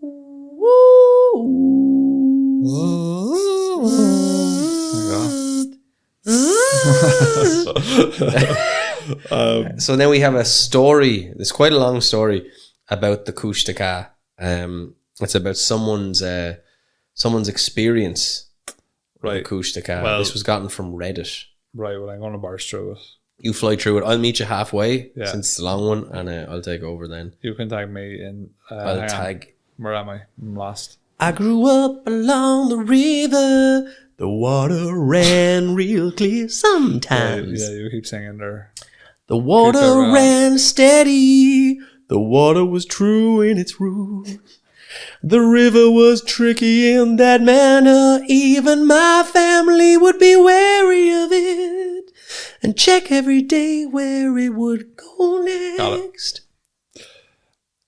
Woo! So then we have a story. It's quite a long story about the Kushtaka. It's about someone's experience with the Kushtaka. Well, this was gotten from Reddit. Right, well, I'm going to burst through it. You fly through it. I'll meet you halfway since it's a long one, and I'll take over then. You can tag me in. I'll tag. Where am I? I'm lost. I grew up along the river. The water ran real clear sometimes. Yeah, you keep singing there. The water ran steady. The water was true in its roots. The river was tricky in that manner. Even my family would be wary of it and check every day where it would go next.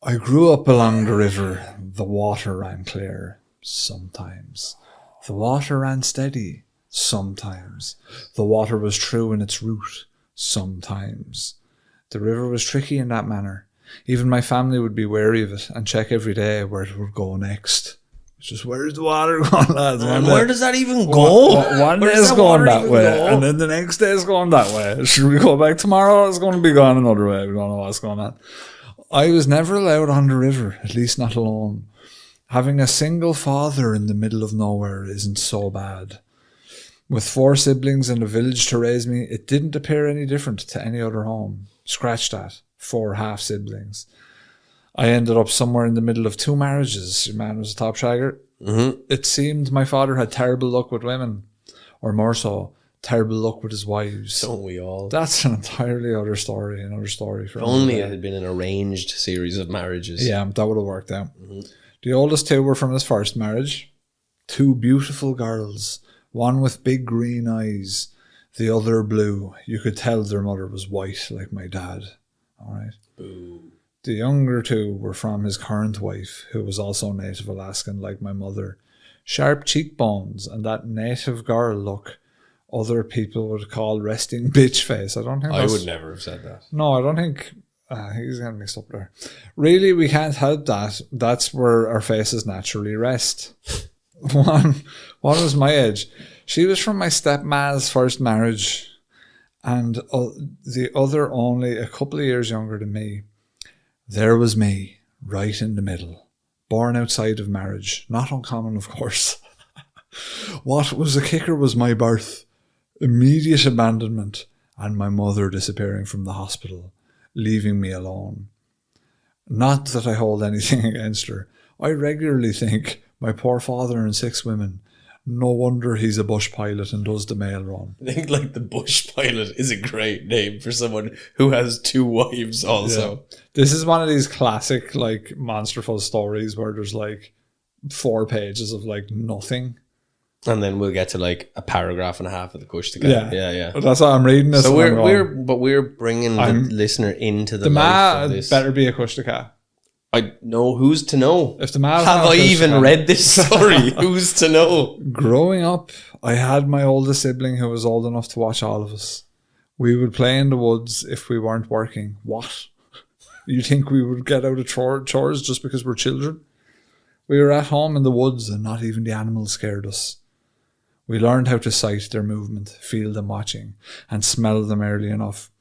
I grew up along the river. The water ran clear sometimes. The water ran steady sometimes. The water was true in its route sometimes. The river was tricky in that manner. Even my family would be wary of it and check every day where it would go next. It's just, where's the water going, lads? And where does that even go? One day it's going that way, and then the next day it's going that way. Should we go back tomorrow? It's going to be going another way. We don't know what's going on. I was never allowed on the river, at least not alone. Having a single father in the middle of nowhere isn't so bad. With 4 siblings and a village to raise me, it didn't appear any different to any other home. Scratch that. 4 half-siblings. I ended up somewhere in the middle of 2 marriages. Your man was a top shagger. Mm-hmm. It seemed my father had terrible luck with women. Or more so, terrible luck with his wives. Don't we all? That's an entirely other story. Another story. For only it had been an arranged series of marriages. Yeah, that would have worked out. Mm-hmm. The oldest 2 were from his first marriage. 2 beautiful girls. One with big green eyes. The other blue. You could tell their mother was white like my dad. All right. Boo. The younger 2 were from his current wife, who was also native Alaskan like my mother. Sharp cheekbones and that native girl look other people would call resting bitch face. I would never have said that. No, I don't think... he's getting mixed up there. Really, we can't help that. That's where our faces naturally rest. One was my age. She was from my stepma's first marriage, and the other only a couple of years younger than me. There was me, right in the middle, born outside of marriage. Not uncommon, of course. What was a kicker was my birth, immediate abandonment, and my mother disappearing from the hospital, leaving me alone. Not that I hold anything against her. I regularly think, my poor father and 6 women, no wonder he's a bush pilot and does the mail run. I think like the bush pilot is a great name for someone who has 2 wives also. Yeah. This is one of these classic like monsterful stories where there's like 4 pages of like nothing. And then we'll get to like a paragraph and a half of the Kushtaka. Yeah. That's why I'm reading this. So we're bringing the listener into the life of this. Better be a Kushtaka. I know who's to know. If the man have I even read this story? Who's to know? Growing up, I had my oldest sibling who was old enough to watch all of us. We would play in the woods if we weren't working. What? You think we would get out of chores just because we're children? We were at home in the woods and not even the animals scared us. We learned how to sight their movement, feel them watching, and smell them early enough.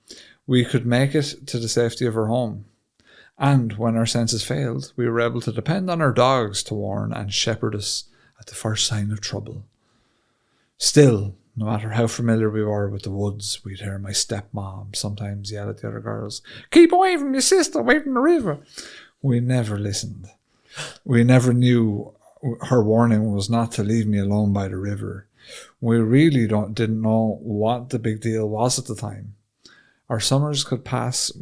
We could make it to the safety of our home. And when our senses failed, we were able to depend on our dogs to warn and shepherd us at the first sign of trouble. Still, no matter how familiar we were with the woods, we'd hear my stepmom sometimes yell at the other girls, "Keep away from your sister, away from the river." We never listened. We never knew her warning was not to leave me alone by the river. We really didn't know what the big deal was at the time. Our summers would pass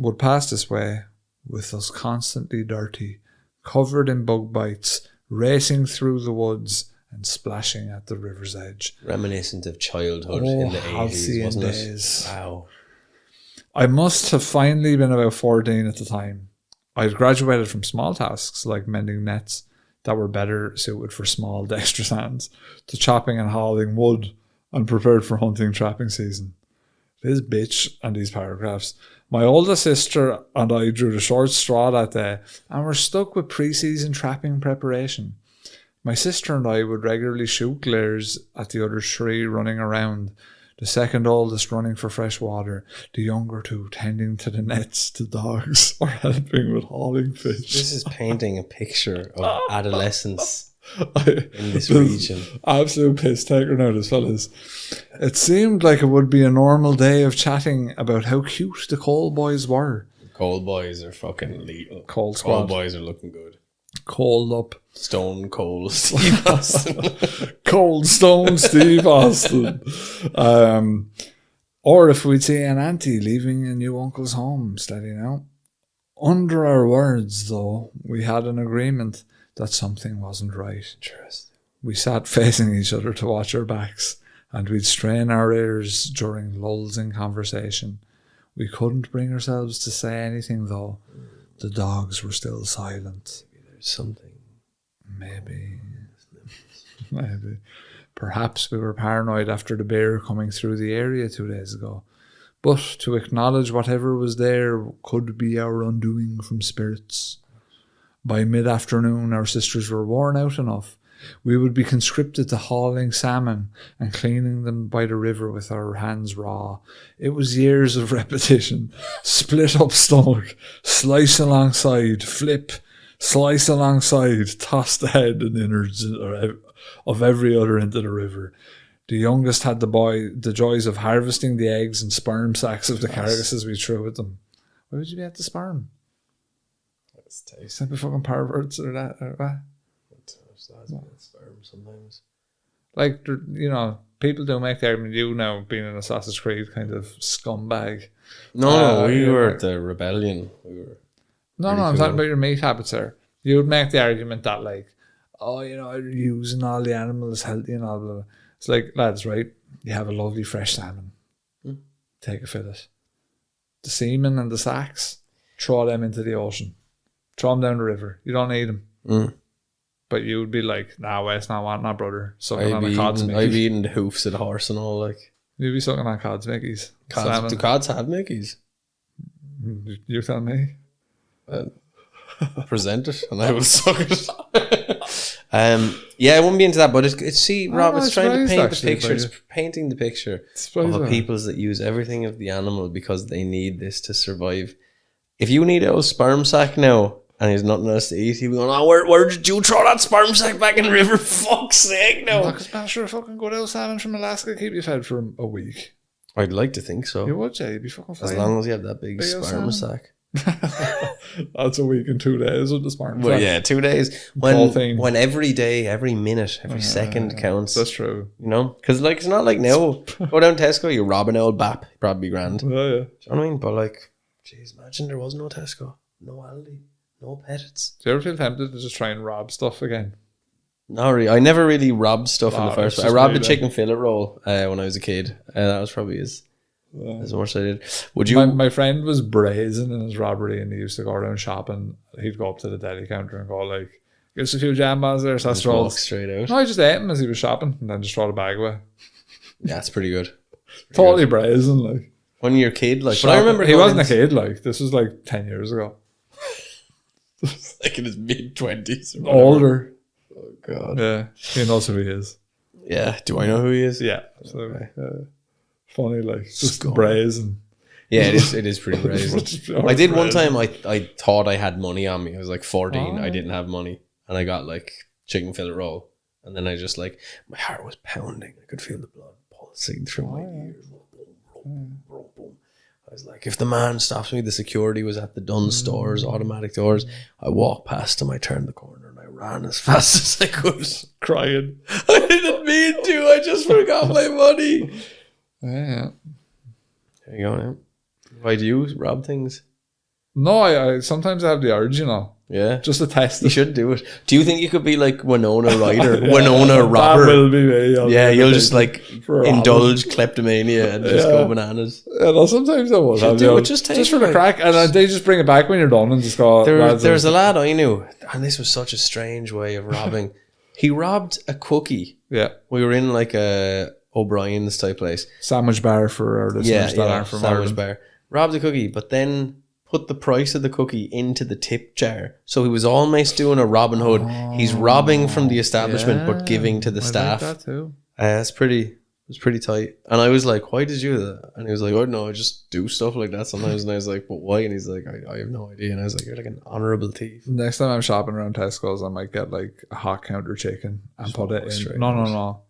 this way, with us constantly dirty, covered in bug bites, racing through the woods and splashing at the river's edge. Reminiscent of childhood in the 80s, wasn't it? Wow. I must have finally been about 14 at the time. I'd graduated from small tasks like mending nets that were better suited for small dexterous hands, to chopping and hauling wood and prepared for hunting trapping season. This bitch and these paragraphs. My older sister and I drew the short straw that day and were stuck with pre-season trapping preparation. My sister and I would regularly shoot glares at the other 3 running around, the second oldest running for fresh water, the younger 2 tending to the nets to dogs or helping with hauling fish. This is painting a picture of adolescence in this region. Absolute piss taker now, this fellas. It seemed like it would be a normal day of chatting about how cute the Cole boys were. Cole boys are fucking lethal. Cole squad. Cole boys are looking good. Cold up. Stone Cold Steve Austin. Cold Stone Steve Austin. Or if we'd see an auntie leaving a new uncle's home, steady now. Under our words, though, we had an agreement that something wasn't right. Interesting. We sat facing each other to watch our backs, and we'd strain our ears during lulls in conversation. We couldn't bring ourselves to say anything, though. The dogs were still silent. Maybe there's something. Maybe. Perhaps we were paranoid after the bear coming through the area 2 days ago. But to acknowledge whatever was there could be our undoing from spirits. By mid-afternoon, our sisters were worn out enough. We would be conscripted to hauling salmon and cleaning them by the river with our hands raw. It was years of repetition. Split up stomach, slice alongside, flip, slice alongside, toss the head and innards of every other into the river. The youngest had the joys of harvesting the eggs and sperm sacs of the carcasses we threw at them. Why would you be at the sperm? That's tasty. Simply fucking perverts or that or what? Sperm sometimes. Like, you know, people do make the argument, you now being an Assassin's Creed kind of scumbag. No, we were at the rebellion. No, I'm talking about your meat habits there. You would make the argument that, like, oh, you know, you're using all the animals healthy and all blah, blah. It's like, lads, right? You have a lovely fresh salmon. Take a fillet. The semen and the sacks, throw them into the ocean. Throw them down the river. You don't need them. But you would be like, nah, Wes, not want that, brother. Sucking on a cod's Mickey. I'd be eating the hoofs of the horse and all, like. You'd be sucking on cod's Mickeys. Do cods have Mickeys? You tell me. Present it and I will suck it. Yeah, I wouldn't be into that, but Rob, it's trying to paint the picture. It's painting the picture of a peoples that use everything of the animal because they need this to survive. If you need a sperm sack now and he's nothing else to eat, he'll be going, oh, where did you throw that sperm sack back in the river? Fuck's sake, no. Because man, sure, fucking good old salmon from Alaska keep you fed for a week. I'd like to think so. You would, Jay. You'd be fucking fine. As long as you have that big sperm sack. That's a week and 2 days with the sperm sack. Well, yeah, 2 days. When every day, every minute, every second counts. That's true. You know? Because, like, it's not like now. Go down Tesco, you rob an old bap. Probably grand. Oh, yeah. Do you know what I mean? But, like, jeez, imagine there was no Tesco. No Aldi. No Pettits. Do you ever feel tempted to just try and rob stuff again? Not really. I never really robbed stuff in the first place. I robbed a chicken fillet roll when I was a kid. that was probably as much as I did. Would you? My friend was brazen in his robbery, and he used to go around shopping. He'd go up to the deli counter and go like, "Give us a few jam bars there, so walk straight out." No, I just ate him as he was shopping, and then just throw the bag away. Yeah, that's pretty good. Totally brazen, like. When you're a kid, like. But I remember he wasn't a kid. Like, this was like 10 years ago. Like in his mid-20s. Older. Oh God. Yeah, he knows who he is. Yeah. Do I know who he is? Yeah. So, funny, like just brazen. Yeah, it is pretty brazen. I did one time. I thought I had money on me. I was like 14. I didn't have money, and I got like chicken fillet roll, and then I just like my heart was pounding. I could feel the blood pulsing through my ears. Boom, boom, boom. I was like, if the man stops me, the security was at the Dunnes stores, automatic doors. I walked past him. I turned the corner and I ran as fast as I could, crying. I didn't mean to. I just forgot my money. Yeah. There you go. Man. Why do you rob things? No, I sometimes I have the urge, you know. Yeah. Just to test it. You should do it. Do you think you could be like Winona Ryder? Winona robber? That will be me. Yeah, you'll just like indulge kleptomania and just go bananas. Yeah, no, sometimes I will. Do it, just for the crack. And they just bring it back when you're done and just go. There's a lad I knew, and this was such a strange way of robbing. He robbed a cookie. Yeah. We were in like a O'Brien's type place. Sandwich bar for our listeners that aren't from sandwich Ireland. bar. Robbed a cookie, but then put the price of the cookie into the tip jar. So he was almost doing a Robin Hood. He's robbing from the establishment but giving to the staff. Like that too. It was pretty tight. And I was like, why did you do that? And he was like, oh no, I just do stuff like that sometimes. And I was like, but why? And he's like, I have no idea. And I was like, you're like an honourable thief. Next time I'm shopping around Tesco's, I might get like a hot counter chicken and put it in. straight No.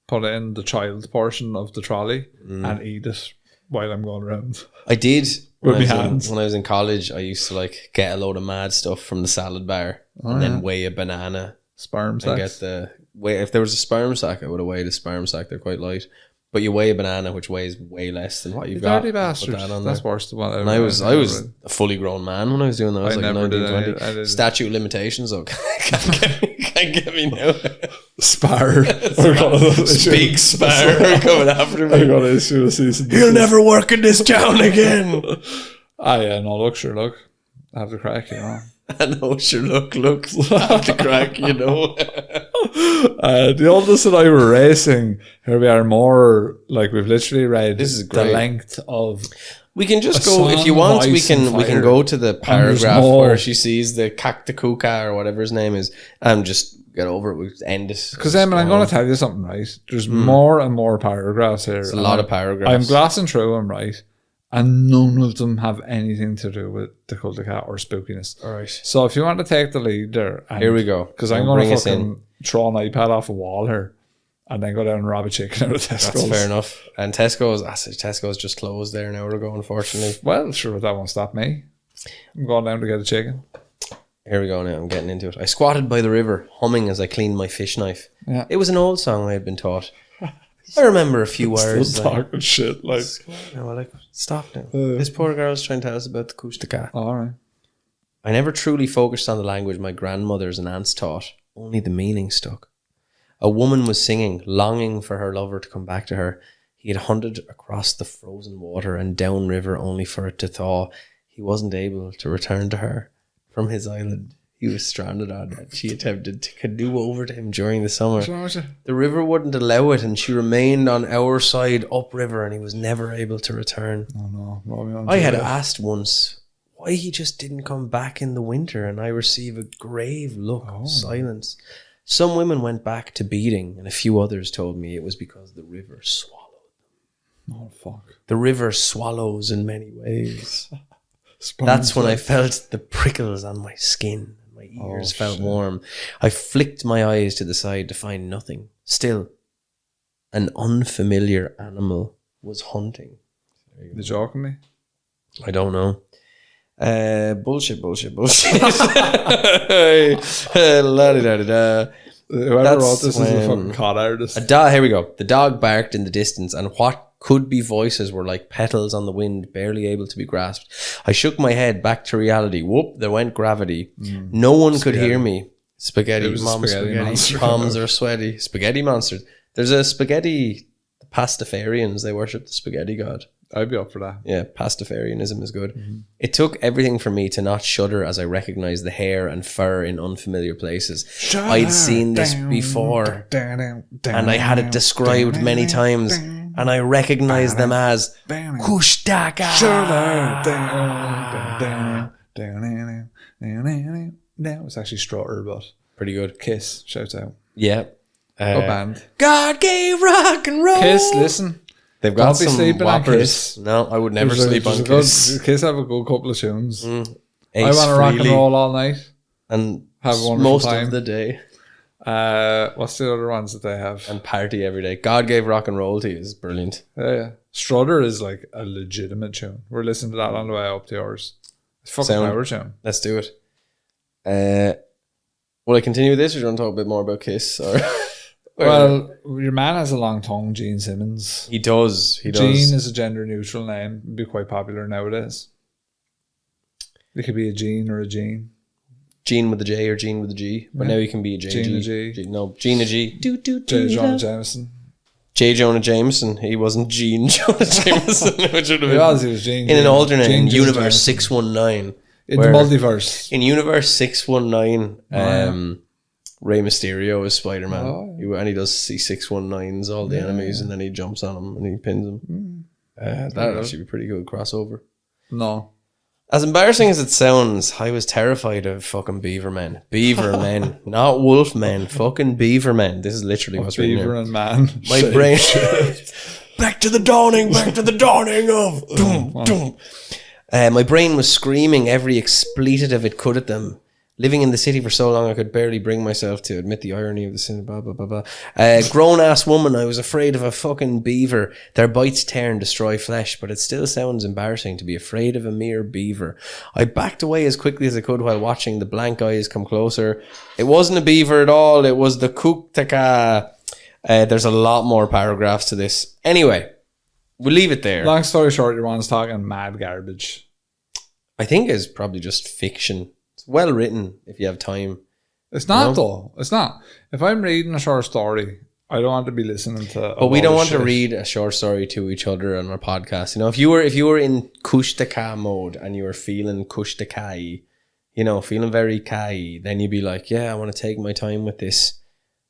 Put it in the child portion of the trolley and eat it while I'm going around. I did With when my I was hands. when I was in college. I used to like get a load of mad stuff from the salad bar and then weigh a banana Sperm and sex. get the weigh. If there was a sperm sack, I would have weighed a sperm sack. They're quite light, but you weigh a banana, which weighs way less than what you've got. Dirty You put bastard. that on That's there. worse than what And I was a fully grown man when I was doing that. I was I like never 19, did 20. any- I did- Statute of limitations, though. Can't get me now. Spar. Big spar coming after I me. got to issue a season. You'll never work in this town again. Yeah, no, look. I have the crack, you know. I know, sure, look, have the crack, you know. The oldest and I were racing. Here we are more, like we've literally read This is the great. length of... We can just A go, if you song want, of we ice and can fire. go to the paragraph more. where she sees the Kóoshdaa or whatever his name is, and just get over it. We end it. Because Emma, I'm going to tell you something, right? There's more and more paragraphs here. It's a lot of paragraphs. I'm glassing through them, right? And none of them have anything to do with the Tlingit or spookiness. All right. So if you want to take the lead there... Here we go. Because I'm Don't going bring to us in. fucking throw an iPad off a wall here and then go down and rob a chicken out of Tesco's. That's fair enough. And Tesco's just closed there an hour ago, unfortunately. Well, sure, that won't stop me. I'm going down to get a chicken. Here we go now. I'm getting into it. I squatted by the river, humming as I cleaned my fish knife. Yeah. It was an old song I had been taught. I remember a few words. Still Like, talking shit. Like, no, like, stop now. This poor girl's trying to tell us about the Kushtaka. all right. I never truly focused on the language my grandmothers and aunts taught. Only the meaning stuck. A woman was singing, longing for her lover to come back to her. He had hunted across the frozen water and downriver only for it to thaw. He wasn't able to return to her from his island he was stranded on, and she attempted to canoe over to him during the summer. What's wrong with you? The river wouldn't allow it, and she remained on our side upriver, and he was never able to return. Oh, no. Robbie on I had Julia. asked once why he just didn't come back in the winter, and I receive a grave look of silence. Some women went back to beating, and a few others told me it was because the river swallowed. Oh, fuck. The river swallows in many ways. Sperm That's when I sex. felt the prickles on my skin. My ears felt shit. warm. I flicked my eyes to the side to find nothing. Still, an unfamiliar animal was hunting. You joking me? I don't know. Bullshit. La-di-da-di-da. Whoever That's wrote this is a when- fucking cod artist. Here we go. The dog barked in the distance, and what could be voices were like petals on the wind, barely able to be grasped. I shook my head back to reality. Whoop, there went gravity. No one could hear me. Spaghetti, It was a mom, spaghetti spaghetti. monster. Palms are sweaty. Spaghetti monster. There's a spaghetti pastafarians. They worship the spaghetti god. I'd be up for that. Yeah, pastafarianism is good. It took everything for me to not shudder as I recognized the hair and fur in unfamiliar places. I'd seen this before, and I had it described many times, and I recognized them as Kushtaka. No, it's actually Strutter, but Pretty good. Kiss, shout out. Yeah. What band? God gave rock and roll. Kiss, listen. They've got Don't be some sleeping on whoppers. Kiss. No, I would never There's sleep on a Kiss. Kiss have a good couple of tunes. I Ace want to rock and Frehley roll all night. and Have a wonderful most time. of the day. What's the other ones that they have? And party every day. God gave rock and roll to you is brilliant. Yeah. Strutter is like a legitimate tune. We're listening to that on the way up to yours. It's fucking Sound. power tune. Let's do it. Will I continue with this, or do you want to talk a bit more about Kiss? Or Well, your man has a long tongue, Gene Simmons. he does. Gene is a gender neutral name. It'd be quite popular nowadays. It could be a Gene or a Gene. Gene with a J or Gene with a G, but now you can be a J. Gene a G. G. No, Gene a G. J. Jonah Jameson. J. Jonah Jameson. He wasn't Gene Jonah Jameson. Which would have He been was Gene. in an alternate Gene in Jonah Universe Jameson. 619. In the multiverse. In Universe 619, yeah. Rey Mysterio is Spider-Man. Oh, And he does C619s, all the enemies, and then he jumps on them and he pins them. That would actually be pretty good crossover. No. As embarrassing as it sounds, I was terrified of fucking beaver men. Beaver men. Not wolf men. Fucking beaver men. This is literally what's written Beaver here. and man. My brain... Back to the dawning of... Doom, doom. My brain was screaming every expletive it could at them. Living in the city for so long, I could barely bring myself to admit the irony of the sin. Blah, blah, blah, blah. Grown-ass woman, I was afraid of a fucking beaver. Their bites tear and destroy flesh, but it still sounds embarrassing to be afraid of a mere beaver. I backed away as quickly as I could while watching the blank eyes come closer. It wasn't a beaver at all. It was the Kushtaka. There's a lot more paragraphs to this. Anyway, we'll leave it there. Long story short, your one's talking mad garbage. I think it's probably just fiction. It's well written if you have time. It's not though. It's not. If I'm reading a short story, I don't want to be listening to. But we don't want to read a short story to each other on our podcast. You know, if you were in Kushtaka mode and you were feeling Kushtaka, you know, feeling very kai, then you'd be like, yeah, I want to take my time with this.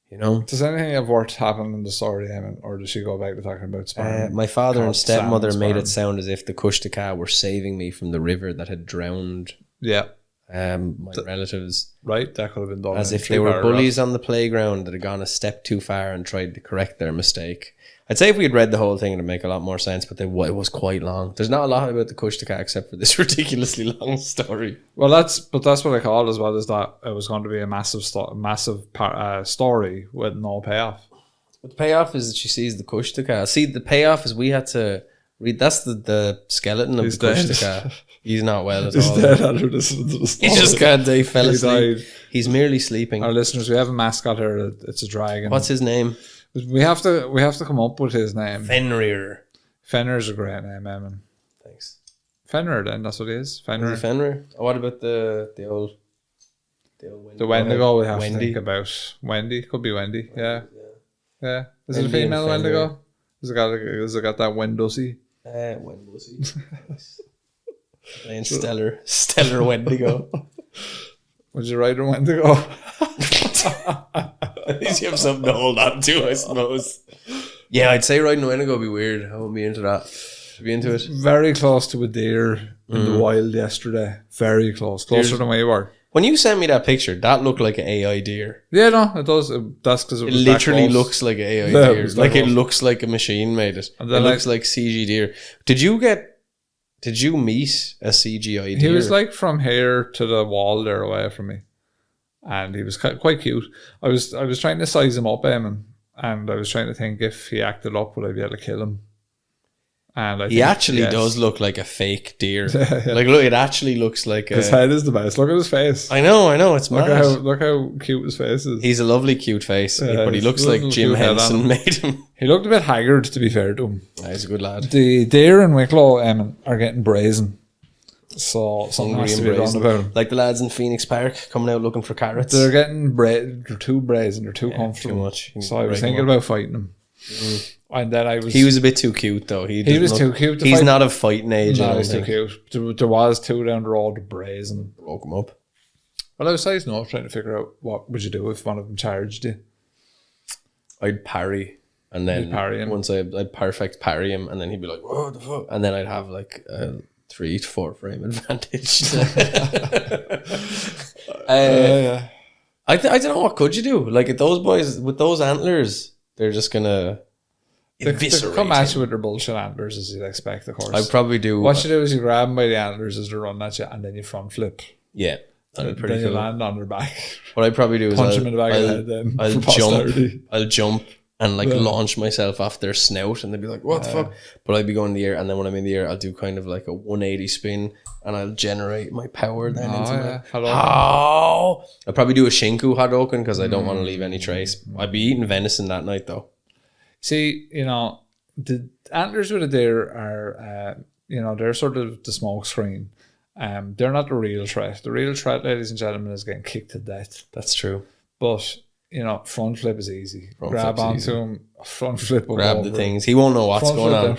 You know. Does anything of worth happen in the story, Eamon, or does she go back to talking about sperm? My father and stepmother made it sound as if the Kushtaka were saving me from the river that had drowned. Yeah. My relatives, right? That could have been done as if they were bullies on the playground that had gone a step too far and tried to correct their mistake. I'd say if we had read the whole thing, it'd make a lot more sense, but it was quite long. There's not a lot about the Kushtaka except for this ridiculously long story. Well, that's what I call it as well, is that it was going to be a massive story with no payoff. But the payoff is that she sees the Kushtaka. See, the payoff is we had to read. That's the skeleton of the Kushtaka. He's not well at all. He's dead after listening to the story. He just can't. He fell asleep. Died. He's merely sleeping. Our listeners, we have a mascot here. It's a dragon. What's his name? We have to come up with his name. Fenrir. Fenrir's a great name, Eamon. Thanks. Fenrir, then that's what it is. Fenrir. Is it Fenrir? Oh, what about the old the Wendigo? We have to think about Wendy. Could be Wendy. Yeah. Is it a female Wendigo? Has it got that Wendosi? Wendosi. Playing stellar Wendigo. Would you write a Wendigo? At least you have something to hold on to, I suppose. Yeah, I'd say riding a Wendigo would be weird. I wouldn't be into that. Should be into it. Very close to a deer in the wild yesterday. Very close. Closer than where you were. When you sent me that picture, that looked like an AI deer. Yeah, no, it does. That's because it was literally looks like an AI deer. Like it looks like a machine made it. It looks like CG deer. Did you meet a CGI deer? He was like from here to the wall there away from me. And he was quite cute. I was trying to size him up, Eamon, and I was trying to think if he acted up, would I be able to kill him? And he actually does look like a fake deer. Like, look, it actually looks like his head is the best. Look at his face. I know, it's mad. Look how cute his face is. He's a lovely, cute face, but he looks like Jim Henson made him. He looked a bit haggard, to be fair to him. He's a good lad. The deer in Wicklow, Eamon, are getting brazen. So something has to be done about them. Like the lads in Phoenix Park coming out looking for carrots. They're getting they're too brazen. They're too comfortable. Too much. So I was thinking about fighting them. And then he was a bit too cute though. He was too cute. He's not of fighting age. No, he's too cute. There was two down the road brazen. Woke him up. Well, I was sizing up, trying to figure out what would you do if one of them charged you. I'd parry. And then once I'd perfect parry him, and then he'd be like, "What the fuck?" And then I'd have like a 3 to 4 frame advantage. I don't know, what could you do? Like, if those boys with those antlers, they're just gonna eviscerate. They come at you with their bullshit antlers, as you'd expect, of course. I'd probably do. What you do is you grab them by the antlers as they're running at you, and then you front flip. Yeah. Then you land on their back. What I'd probably do is punch them in the back of the head. Then I'll jump and launch myself off their snout, and they'd be like, "What the fuck?" But I'd be going in the air, and then when I'm in the air, I'll do kind of like a 180 spin, and I'll generate my power then into I'll probably do a shinku hadoken because I don't want to leave any trace. I'd be eating venison that night though. See, the antlers with a deer are, they're sort of the smoke screen. They're not the real threat. The real threat, ladies and gentlemen, is getting kicked to death. That's true. But front flip is easy. Grab onto him, front flip. Grab the things. He won't know what's going on.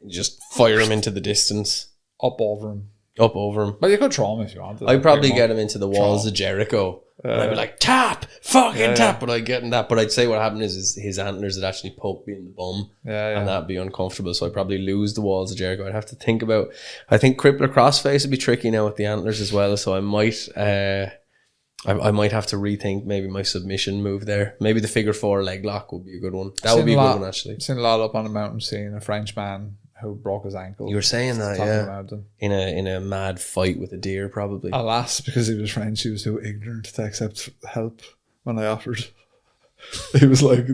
Just fire him into the distance. Up over him. But you could throw him if you wanted. I'd probably get him into the walls of Jericho And I'd be like, tap, fucking tap. But I'd get in that. But I'd say what happened is his antlers would actually poke me in the bum. And that'd be uncomfortable. So I'd probably lose the walls of Jericho. I'd have to think about, I think crippler crossface would be tricky now with the antlers as well. So I might have to rethink maybe my submission move there. Maybe the figure 4 leg lock would be a good one. That would be a good one, actually. I've seen a lot up on the mountain seeing a French man who broke his ankle. You were saying that, in a mad fight with a deer, probably. Alas, because he was French, he was too ignorant to accept help when I offered. He was like,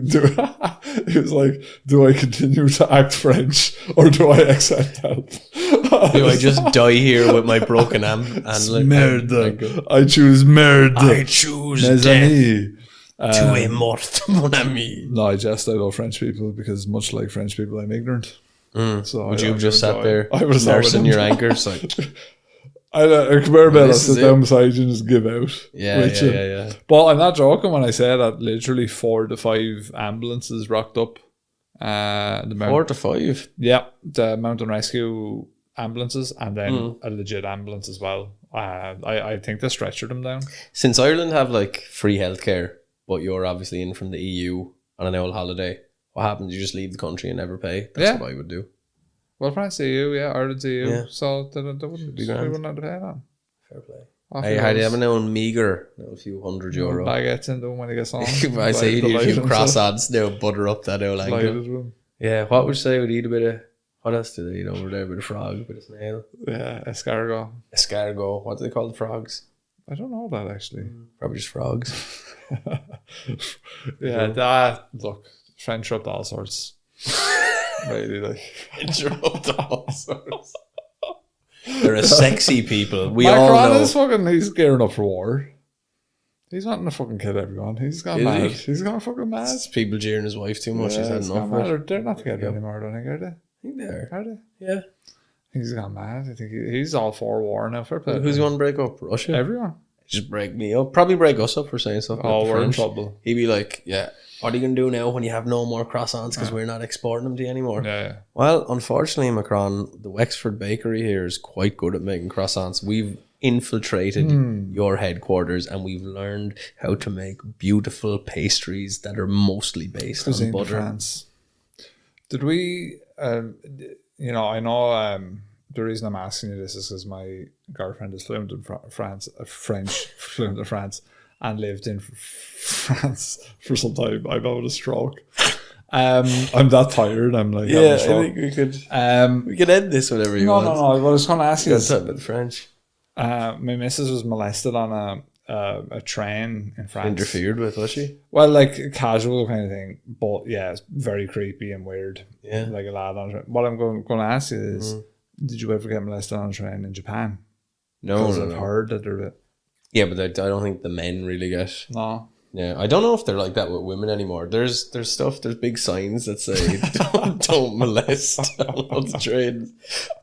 do I continue to act French or do I accept help? Do I just die here with my broken ankle? Merde. I choose merde. I choose Mes death. amis. Tu es morte, mon ami. No, I love French people because much like French people, I'm ignorant. So would you have just sat there I was nursing your anchors? Like, I come here, I'll sit down beside you and just give out. Yeah. But I'm not joking when I say that literally 4 to 5 ambulances rocked up. The mountain. 4 to 5? Yeah, the mountain rescue ambulances and then a legit ambulance as well. I think they stretchered them down. Since Ireland have like free healthcare, but you're obviously in from the EU on an old holiday, what happens? You just leave the country and never pay. That's what I would do. Well, France EU, Ireland's EU, Yeah. so they wouldn't have to pay that. Fair play. Hey, how do you have a meager, a few €100? Baguettes into him when he gets on. I say he'd eat a few croissants now, butter up that old ankle. Yeah, what would you say? Would eat a bit of, what else do they eat over there? A bit of frog, a bit of snail. Yeah, escargot. Escargot. What do they call the frogs? I don't know that actually. Probably just frogs. Look, French up to all sorts. Really, like French up to all sorts. They're a sexy people. We Macron all know. He's gearing up for war. He's wanting to fucking kill everyone. He's gone mad. He's gone fucking mad. It's people jeering his wife too much. He's had enough of it. They're not together anymore, I don't think, are they? I think they are. Are they? Yeah. He's gone mad. I think he's all for war now. Fair play. Who's going to break up? Russia? Everyone. Just break me up. Probably break us up for saying something. Oh, we're in trouble. He'd be like, yeah, what are you going to do now when you have no more croissants because we're not exporting them to you anymore? Yeah. Well, unfortunately, Macron, the Wexford bakery here is quite good at making croissants. We've infiltrated your headquarters and we've learned how to make beautiful pastries that are mostly based on butter. France. Did we, I know the reason I'm asking you this is because my girlfriend is fluent in French, fluent in France, and lived in France for some time. I'm having a stroke. I'm that tired. I'm like, having a stroke. I think we could end this whenever you want. No. What I was going to ask you is, talk about French. My missus was molested on a train in France. Interfered with, was she? Well, like a casual kind of thing, but yeah, it's very creepy and weird. Yeah, like a lad on a train. What I'm going to ask you is, did you ever get molested on a train in Japan? No, I've heard that they're. Yeah, but I don't think the men really get. No. Yeah, I don't know if they're like that with women anymore. There's big signs that say don't molest on the train.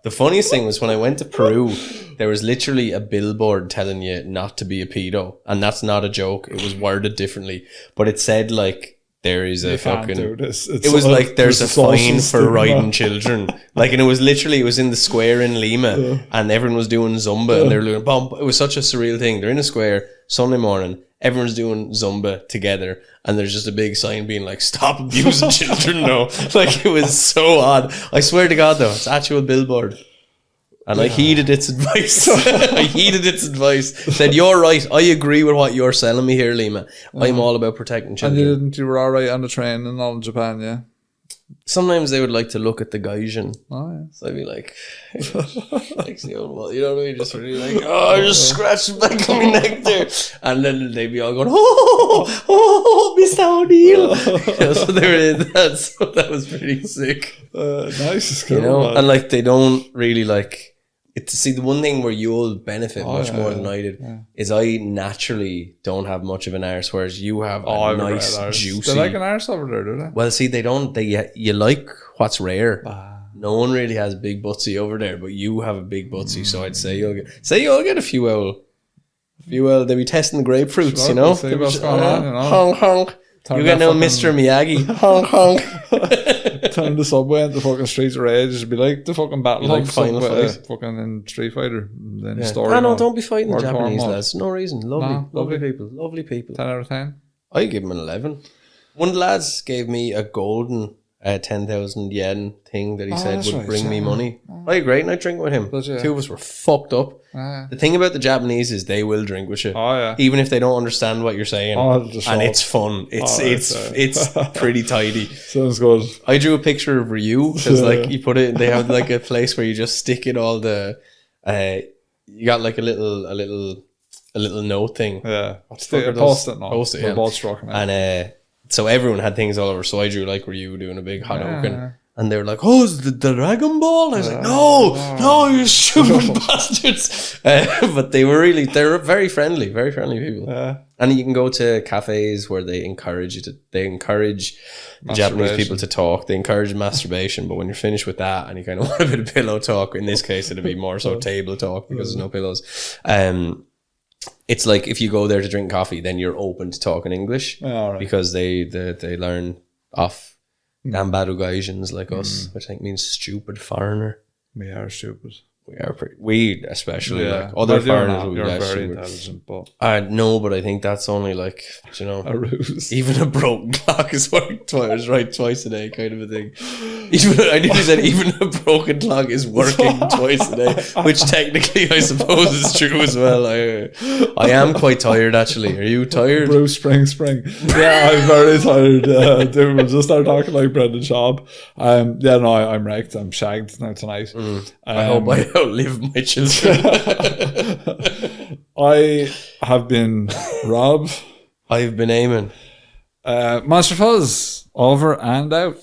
The funniest thing was when I went to Peru, there was literally a billboard telling you not to be a pedo, and that's not a joke. It was worded differently, but it said like there is a fucking. It was like there's a fine for riding children, like, and it was in the square in Lima, and everyone was doing Zumba, and they were doing bump. It was such a surreal thing. They're in a square Sunday morning. Everyone's doing Zumba together, and there's just a big sign being like, stop abusing children now. Like, it was so odd. I swear to God, though, it's actual billboard. And I heeded its advice. Said, you're right. I agree with what you're selling me here, Lima. I'm all about protecting children. And you were all right on the train and all in Japan, yeah? Sometimes they would like to look at the gaijin. Oh, yeah. So I'd be like, you know what I mean? Just really like, I just scratched the back of my neck there. And then they'd be all going, Mr. O'Neill. So they were in that. So that was pretty sick. Nice. Cool, you know, and like they don't really like. See, the one thing where you'll benefit much more than I did is I naturally don't have much of an arse, whereas you have a nice, juicy... They like an arse over there, do they? Well, see, they don't... You like what's rare. No one really has big butsy over there, but you have a big butsy, so I'd say you'll get a few owl. They'll be testing the grapefruits, you know? See what's going on, you know? Honk, honk. You get no Mr. Miyagi. Honk, honk. Turn the subway into fucking Streets of Rage. It'd be like the fucking battle Like of Final subway, Fight. fucking in Street Fighter. And then Yeah. story. No, mode. don't be fighting the Hardcore Japanese mode. lads. No reason. Lovely. No, lovely lovely. people. Lovely people. 10 out of 10. I give him an 11. One of the lads gave me a golden 10,000 yen thing that he said that's would right, bring me yeah. money. I had a great night drinking with him. Did you? Two of us were fucked up. Ah. The thing about the Japanese is they will drink with you. Oh, yeah. Even if they don't understand what you're saying. Oh, it'll just And show it's fun. It's Oh, it's pretty tidy. Sounds good. I drew a picture of Ryu because like you put it. They have like a place where you just stick in all the. You got like a little note thing. Yeah. What's the fuck are those? Post-it note. Post-it, We're yeah. both stroking it. And so everyone had things all over. So I drew like Ryu doing a big hot Yeah. oaken. And they were like, "Oh, is it the Dragon Ball?" I was like, "No, you stupid bastards!" But they're very friendly people. Yeah. And you can go to cafes where they encourage the Japanese people to talk. They encourage masturbation, but when you're finished with that and you kind of want a bit of pillow talk, in this case it'd be more so table talk because there's no pillows. It's like if you go there to drink coffee, then you're open to talking English All right. because they learn off Gambadu Gaijins like us, which I think means stupid foreigner. We are stupid. We especially like Well, other you're foreigners not. would be You're less very stupid. intelligent, but No, but I think that's only like, a ruse. even a broken clock is working twice a day, kind of a thing. I nearly said even a broken clock is working twice a day, which technically I suppose is true as well. I am quite tired actually. Are you tired? Bruce Spring. Yeah, I'm very tired. Dude, we'll just start talking like Brendan Schaub. Yeah, no, I'm wrecked. I'm shagged now tonight. I hope I outlive my children. I have been Rob. I've been aiming. Monster Fuzz, over and out.